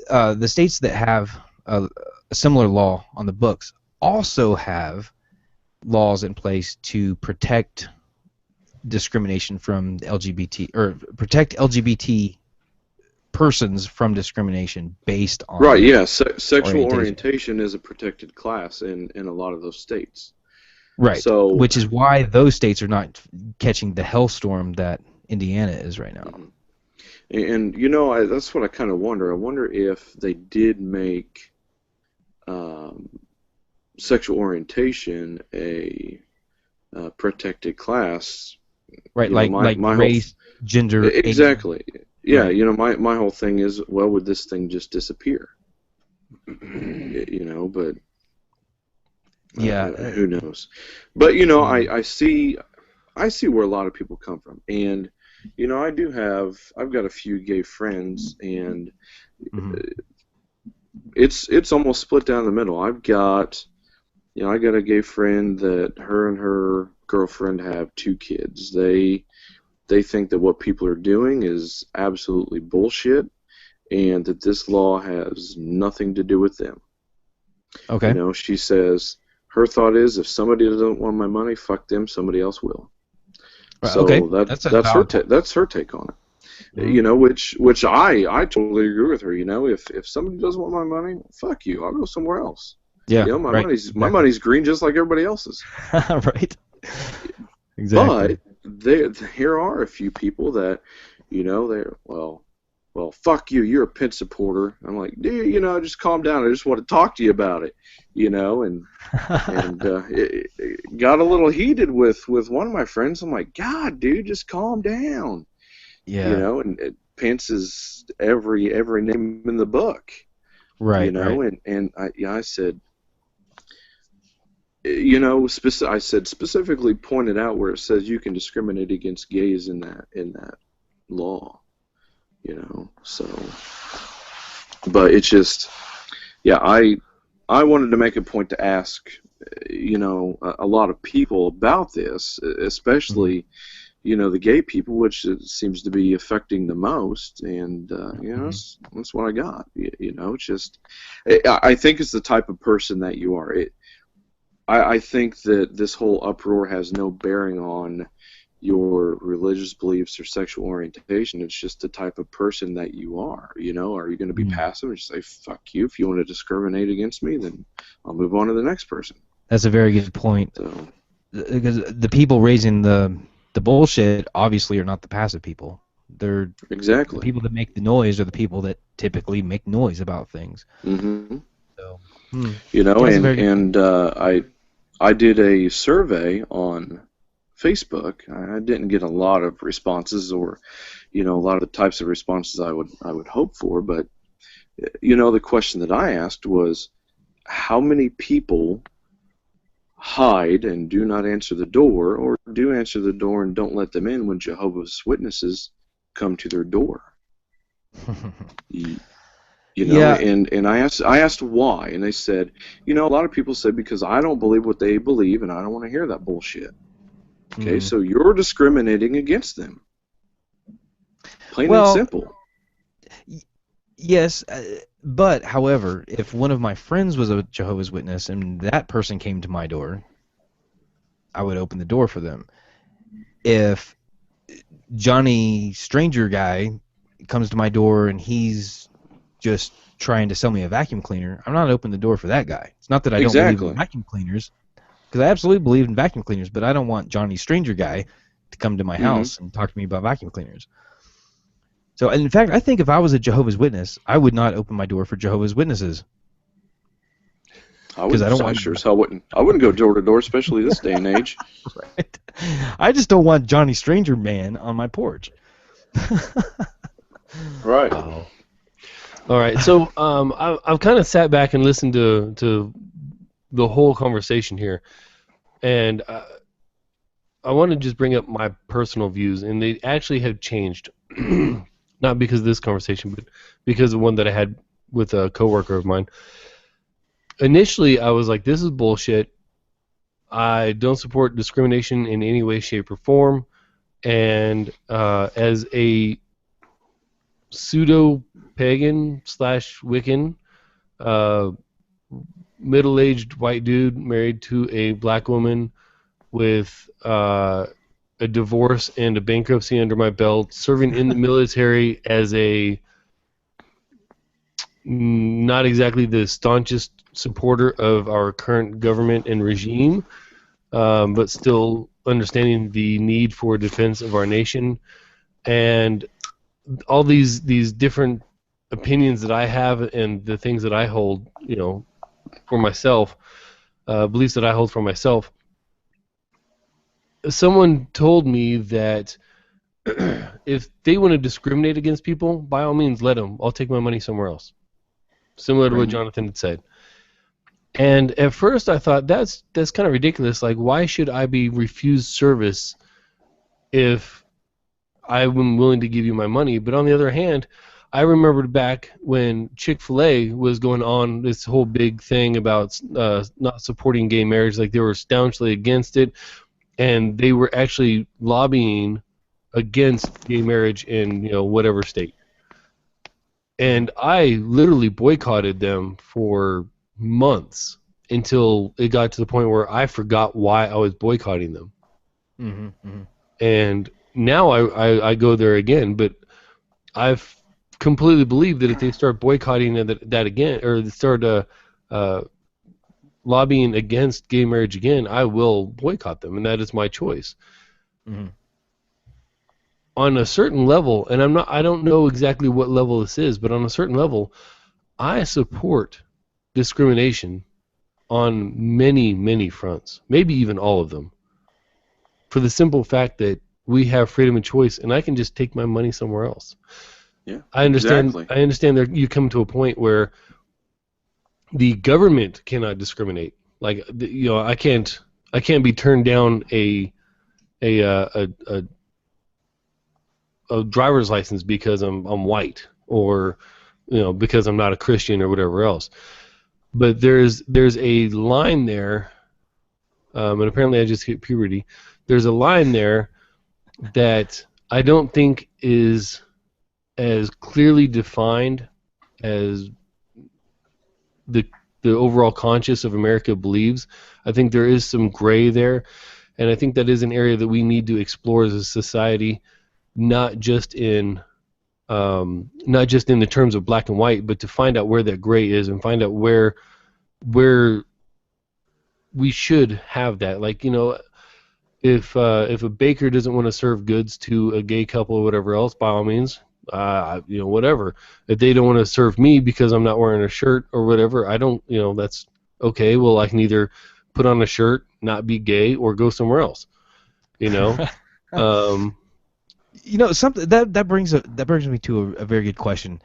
The states that have a similar law on the books also have laws in place to protect discrimination from LGBT, or protect LGBT persons from discrimination based on right. Yeah, sexual orientation is a protected class in a lot of those states. Right. So, which is why those states are not catching the hellstorm that Indiana is right now. And you know, that's what I kind of wonder. I wonder if they did make sexual orientation a protected class. Right, like race, gender. Exactly. Age. Yeah, right. You know, my whole thing is, well, would this thing just disappear? You know, but yeah, who knows? But you know, I see where a lot of people come from, and you know, I've got a few gay friends, and it's almost split down the middle. I got a gay friend that her and her girlfriend have 2 kids. They think that what people are doing is absolutely bullshit, and that this law has nothing to do with them. Okay. You know, she says her thought is, if somebody doesn't want my money, fuck them, somebody else will. Right, so okay. that's her take on it. You know, which I totally agree with her. You know, if somebody doesn't want my money, fuck you, I'll go somewhere else. Yeah, you know, my money's green just like everybody else's. Right. Exactly. But here are a few people that, you know, they're well, fuck you, you're a Penn supporter. I'm like, dude, you know, just calm down. I just want to talk to you about it, you know, and it got a little heated with one of my friends. I'm like, God, dude, just calm down. Yeah. You know, and Pence is every name in the book. Right. You know, right. and I said, you know, I said specifically pointed out where it says you can discriminate against gays in that law. You know, so, but it's just, yeah, I wanted to make a point to ask, you know, a lot of people about this, especially, you know, the gay people, which seems to be affecting the most, and you know, that's what I got. You know, it's just, I think it's the type of person that you are. I think that this whole uproar has no bearing on your religious beliefs or sexual orientation. It's just the type of person that you are. You know, are you going to be passive and just say, fuck you, if you want to discriminate against me, then I'll move on to the next person. That's a very good point. So, because the people raising the bullshit obviously are not the passive people. They're exactly the people that make the noise are the people that typically make noise about things. So, you know, and I did a survey on Facebook. I didn't get a lot of responses, or, you know, a lot of the types of responses I would hope for. But, you know, the question that I asked was, how many people hide and do not answer the door, or do answer the door and don't let them in when Jehovah's Witnesses come to their door? You know, yeah. and I asked why, and they said, you know, a lot of people said because I don't believe what they believe, and I don't want to hear that bullshit. Okay, so you're discriminating against them. Plain and simple. Yes, but however, if one of my friends was a Jehovah's Witness and that person came to my door, I would open the door for them. If Johnny Stranger guy comes to my door and he's just trying to sell me a vacuum cleaner, I'm not opening the door for that guy. It's not that I don't believe in vacuum cleaners, because I absolutely believe in vacuum cleaners, but I don't want Johnny Stranger guy to come to my house and talk to me about vacuum cleaners. So, in fact, I think if I was a Jehovah's Witness, I would not open my door for Jehovah's Witnesses. I wouldn't go door to door, especially this day and age. Right. I just don't want Johnny Stranger Man on my porch. Right. All right. So I've kind of sat back and listened to the whole conversation here, and I want to just bring up my personal views, and they actually have changed, not because of this conversation, but because of one that I had with a coworker of mine. Initially, I was like, this is bullshit. I don't support discrimination in any way, shape, or form. And as a pseudo-pagan / Wiccan, middle-aged white dude married to a black woman with a divorce and a bankruptcy under my belt, serving in the military as a not exactly the staunchest supporter of our current government and regime, but still understanding the need for defense of our nation, and all these different opinions that I have and the things that I hold, for myself, beliefs that I hold for myself. Someone told me that if they want to discriminate against people, by all means, let them. I'll take my money somewhere else. Similar to what Jonathan had said. And at first I thought that's kind of ridiculous. Like, why should I be refused service if I'm willing to give you my money? But on the other hand, I remembered back when Chick-fil-A was going on this whole big thing about not supporting gay marriage. Like, they were staunchly against it, and they were actually lobbying against gay marriage in whatever state. And I literally boycotted them for months until it got to the point where I forgot why I was boycotting them. Mm-hmm, mm-hmm. And now I go there again, but I've completely believed that if they start boycotting that again, or they start lobbying against gay marriage again, I will boycott them, and that is my choice. Mm-hmm. On a certain level, and I don't know exactly what level this is, but on a certain level, I support discrimination on many, many fronts, maybe even all of them, for the simple fact that we have freedom of choice, and I can just take my money somewhere else. Yeah, I understand. Exactly. I understand that you come to a point where the government cannot discriminate. Like, I can't be turned down a driver's license because I'm white, or because I'm not a Christian or whatever else. But there's a line there, and apparently I just hit puberty. There's a line there that I don't think is as clearly defined as the overall conscience of America believes. I think there is some gray there, and I think that is an area that we need to explore as a society, not just in the terms of black and white, but to find out where that gray is and find out where we should have that. Like, if a baker doesn't want to serve goods to a gay couple or whatever else, by all means, whatever. If they don't want to serve me because I'm not wearing a shirt or whatever, I don't, that's okay. Well, I can either put on a shirt, not be gay, or go somewhere else. Something that brings me to a very good question.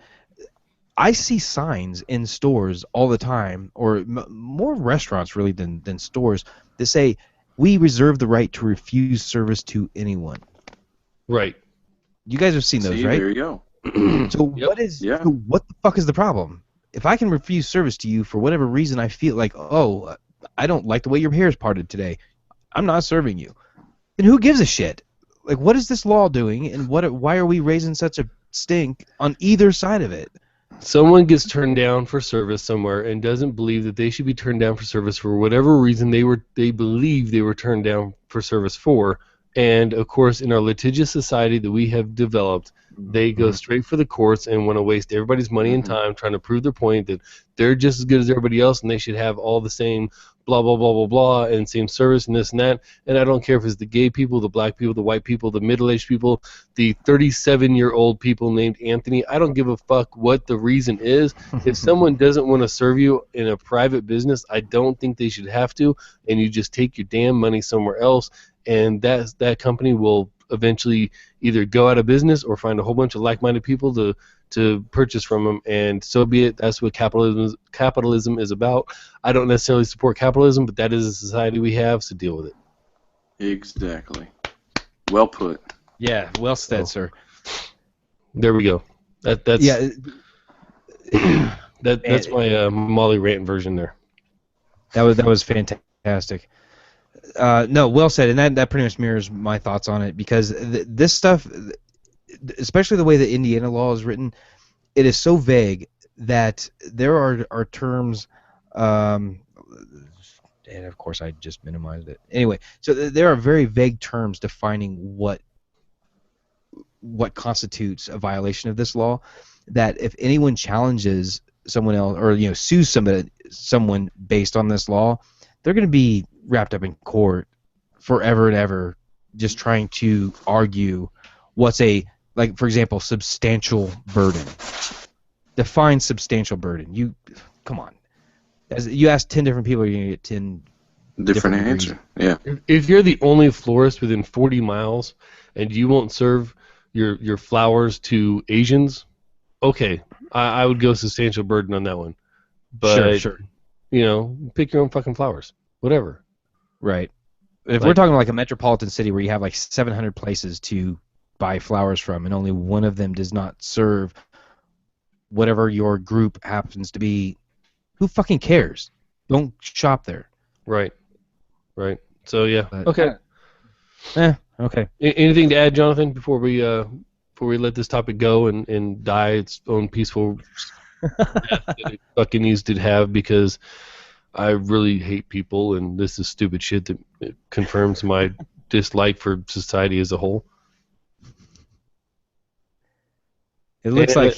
I see signs in stores all the time, or more restaurants really than stores, that say, "We reserve the right to refuse service to anyone." Right. You guys have seen those, right? There you go. So Yep. what the fuck is the problem? If I can refuse service to you for whatever reason, I feel like, oh, I don't like the way your hair is parted today, I'm not serving you. Then who gives a shit? Like, what is this law doing, and why are we raising such a stink on either side of it? Someone gets turned down for service somewhere and doesn't believe that they should be turned down for service for whatever reason they believe they were turned down for service for. And of course, in our litigious society that we have developed, They go straight for the courts and want to waste everybody's money and time trying to prove their point that they're just as good as everybody else and they should have all the same blah, blah, blah, blah, blah, and same service and this and that. And I don't care if it's the gay people, the black people, the white people, the middle-aged people, the 37-year-old people named Anthony. I don't give a fuck what the reason is. If someone doesn't want to serve you in a private business, I don't think they should have to, and you just take your damn money somewhere else, and that company will eventually either go out of business or find a whole bunch of like-minded people to purchase from them, and so be it. That's what capitalism is about. I don't necessarily support capitalism, but that is the society we have, so deal with it. Exactly. Well put. Yeah, well said, sir. There we go. That's yeah. That's my Molly rant version there. That was fantastic. No, well said, and that pretty much mirrors my thoughts on it, because this stuff, especially the way that Indiana law is written, it is so vague that there are terms, and of course I just minimized it. Anyway, so there are very vague terms defining what constitutes a violation of this law, that if anyone challenges someone else or sues someone based on this law, they're going to be wrapped up in court forever and ever, just trying to argue what's for example, substantial burden. Define substantial burden. Come on. As you ask 10 different people, you're going to get 10 different answers. Yeah. If you're the only florist within 40 miles and you won't serve your flowers to Asians, okay, I would go substantial burden on that one. But sure. Pick your own fucking flowers. Whatever. Right. If we're talking like a metropolitan city where you have like 700 places to buy flowers from and only one of them does not serve whatever your group happens to be, who fucking cares? Don't shop there. Right. So yeah. But, okay. Okay. Anything to add, Jonathan, before we let this topic go and die its own peaceful death that it fucking needs to have, because I really hate people, and this is stupid shit that confirms my dislike for society as a whole. It looks like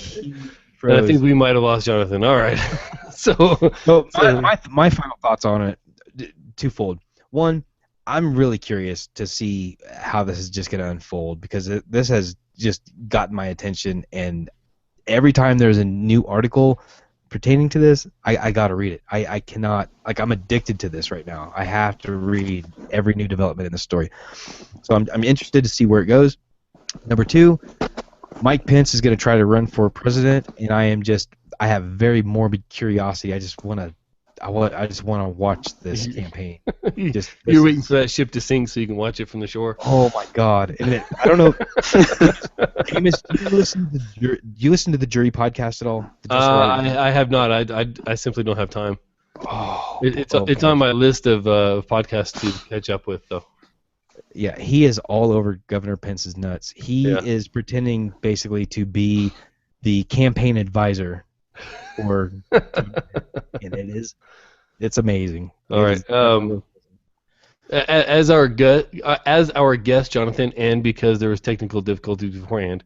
I think we might have lost Jonathan. All right. My final thoughts on it, twofold. One, I'm really curious to see how this is just going to unfold, because this has just gotten my attention, and every time there's a new article pertaining to this, I gotta read it. I cannot, I'm addicted to this right now. I have to read every new development in the story. So I'm interested to see where it goes. Number two, Mike Pence is going to try to run for president, and I have very morbid curiosity. I just want to watch this campaign. You're waiting for that ship to sink so you can watch it from the shore. Oh my God! And I don't know. Amos, do you listen to the Jury podcast at all? I have not. I simply don't have time. Oh, it's on my list of podcasts to catch up with, though. Yeah, he is all over Governor Pence's nuts. He is pretending basically to be the campaign advisor for, and it's amazing. All right. As our guest, Jonathan, and because there was technical difficulties beforehand,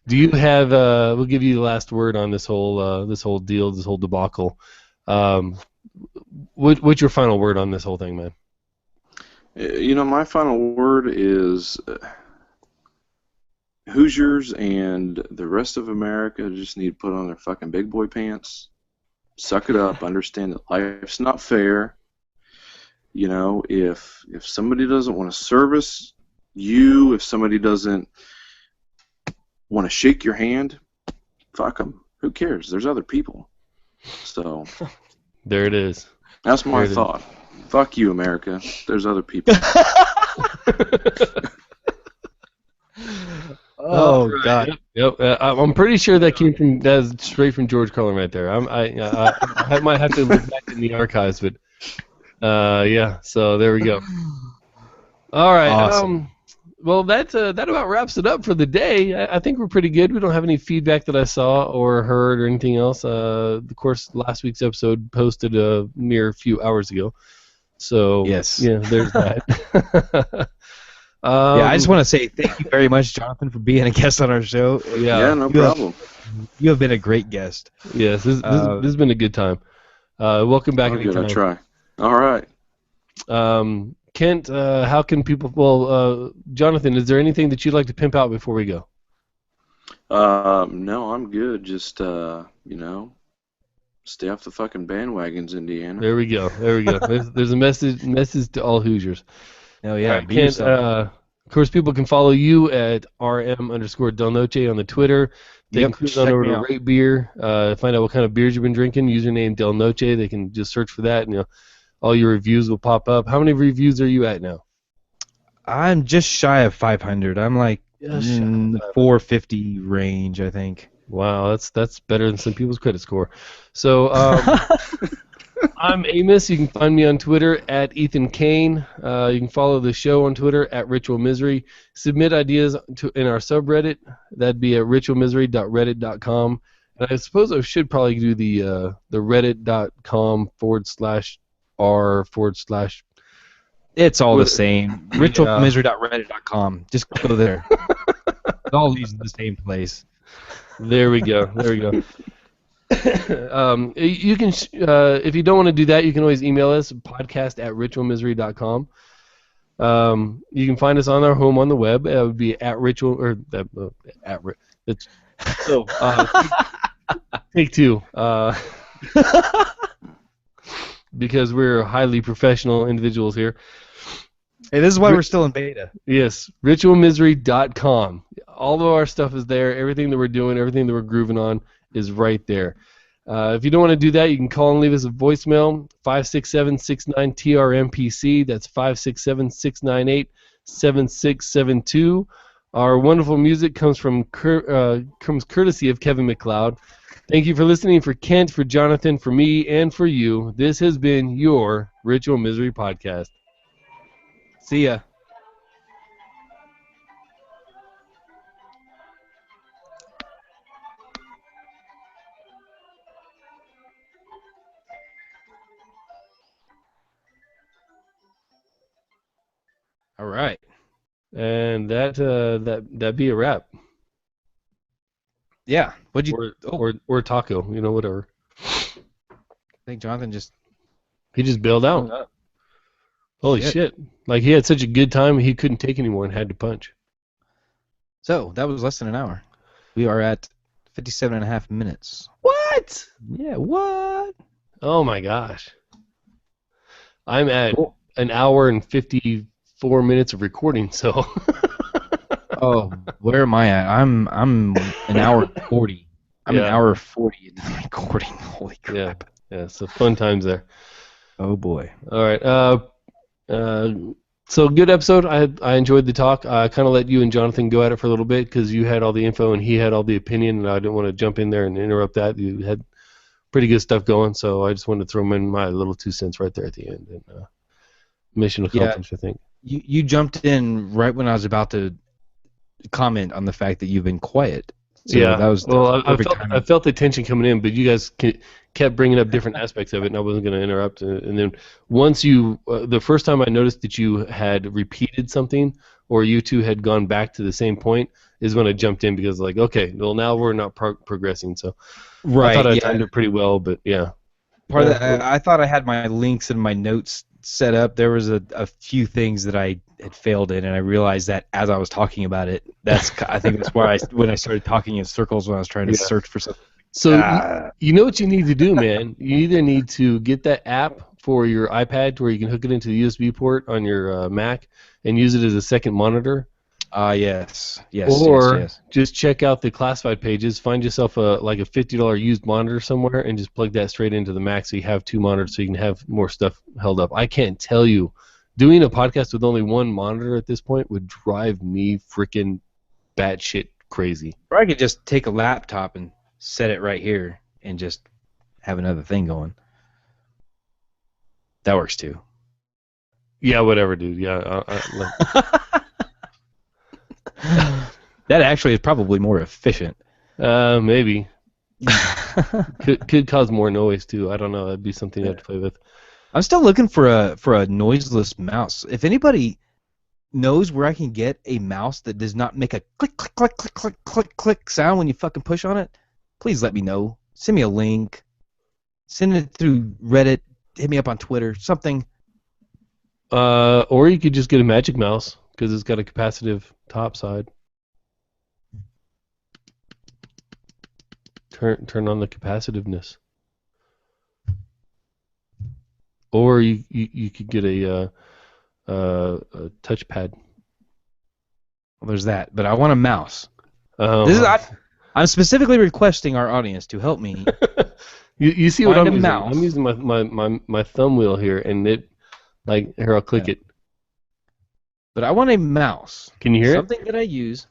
do you have? We'll give you the last word on this whole deal, this whole debacle. What's your final word on this whole thing, man? My final word is Hoosiers and the rest of America just need to put on their fucking big boy pants, suck it up, understand that life's not fair. If somebody doesn't want to service you, if somebody doesn't want to shake your hand, fuck them. Who cares? There's other people. So there it is. That's my thought. Fuck you, America. There's other people. Oh God. Yep. I'm pretty sure that's straight from George Carlin right there. I might have to look back in the archives, but yeah. So there we go. All right. Awesome. Well, that about wraps it up for the day. I think we're pretty good. We don't have any feedback that I saw or heard or anything else. Of course, last week's episode posted a mere few hours ago. So yes. Yeah, there's that. Yeah, I just want to say thank you very much, Jonathan, for being a guest on our show. Yeah, no problem. You have been a great guest. Yes, this has been a good time. Welcome back anytime. Good, I'll try. All right. Kent, how can people... Well, Jonathan, is there anything that you'd like to pimp out before we go? No, I'm good. Just, stay off the fucking bandwagons, Indiana. There we go. There's a message to all Hoosiers. Oh, yeah. Right, Kent, of course, people can follow you at RM_Del Noche on the Twitter. They can cruise on over to Rate Beer, find out what kind of beers you've been drinking. Username Del Noche. They can just search for that, and all your reviews will pop up. How many reviews are you at now? I'm just shy of 500. I'm like in the 450 range, I think. Wow, that's better than some people's credit score. So I'm Amos. You can find me on Twitter at Ethan Kane. You can follow the show on Twitter at Ritual Misery. Submit ideas in our subreddit. That'd be at ritualmisery.reddit.com. And I suppose I should probably do the reddit.com/r/. It's all the same. Ritualmisery.reddit.com. Just go there. It all leads to the same place. There we go. You can, if you don't want to do that, you can always email us podcast@ritualmisery.com. You can find us on our home on the web. It would be at ritual or take two. Because we're highly professional individuals here. Hey, this is why we're still in beta. Yes, ritualmisery.com. All of our stuff is there. Everything that we're doing, everything that we're grooving on is right there. If you don't want to do that, you can call and leave us a voicemail, 567-69-TRMPC. That's 567-698-7672. Our wonderful music comes courtesy of Kevin MacLeod. Thank you for listening. For Kent, for Jonathan, for me, and for you, this has been your Ritual Misery Podcast. See ya. All right. And that be a wrap. Yeah. Or taco, whatever. I think Jonathan just bailed out. Holy shit. Like, he had such a good time, he couldn't take anymore and had to punch. So, that was less than an hour. We are at 57.5 minutes. What? Yeah, what? Oh, my gosh. I'm at an hour and 54 minutes of recording, so... Oh, where am I at? I'm an hour 40. I'm an hour 40 into the recording. Holy crap. Yeah, so fun times there. Oh, boy. All right. So good episode. I enjoyed the talk. I kind of let you and Jonathan go at it for a little bit because you had all the info and he had all the opinion, and I didn't want to jump in there and interrupt that. You had pretty good stuff going, so I just wanted to throw in my little 2 cents right there at the end. And mission accomplished, I think. You jumped in right when I was about to comment on the fact that you've been quiet. So that was I felt the tension coming in, but you guys kept bringing up different aspects of it, and I wasn't going to interrupt. And then once the first time I noticed that you had repeated something, or you two had gone back to the same point, is when I jumped in because, like, okay, well, now we're not progressing. So I thought I timed it pretty well, but yeah. Part of that, I thought I had my links and my notes set up. There was a few things that I had failed in, and I realized that as I was talking about it. I think that's why when I started talking in circles when I was trying to search for something. So you know what you need to do, man? You either need to get that app for your iPad to where you can hook it into the USB port on your Mac and use it as a second monitor. Yes. Or just check out the classified pages. Find yourself a $50 used monitor somewhere and just plug that straight into the Mac so you have 2 monitors so you can have more stuff held up. I can't tell you. Doing a podcast with only 1 monitor at this point would drive me freaking batshit crazy. Or I could just take a laptop and set it right here and just have another thing going. That works too. Yeah, whatever, dude. Yeah. That actually is probably more efficient. Maybe. could cause more noise too. I don't know. That'd be something you have to play with. I'm still looking for a noiseless mouse. If anybody knows where I can get a mouse that does not make a click, click, click, click, click, click, click sound when you fucking push on it, please let me know. Send me a link. Send it through Reddit. Hit me up on Twitter. Something. Or you could just get a Magic Mouse because it's got a capacitive top side. Turn on the capacitiveness. Or you could get a touchpad. Well, there's that, but I want a mouse. I'm specifically requesting our audience to help me. you see what I'm using? Mouse. I'm using my thumb wheel here, and it here I'll click it. But I want a mouse. Can you hear Something that I use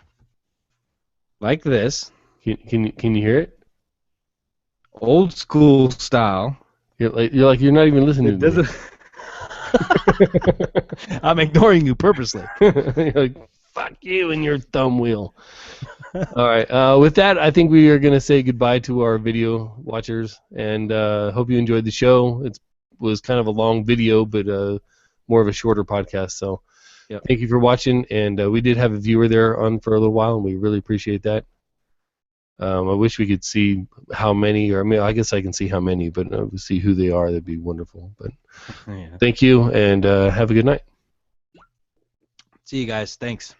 like this. Can you hear it? Old school style. You're not even listening to me. I'm ignoring you purposely. You're like, fuck you and your thumb wheel. All right. With that, I think we are going to say goodbye to our video watchers, and hope you enjoyed the show. It was kind of a long video, but more of a shorter podcast. So Thank you for watching, and we did have a viewer there on for a little while, and we really appreciate that. I wish we could see how many, or I guess I can see how many, but see who they are. That'd be wonderful. But thank you, and have a good night. See you guys. Thanks.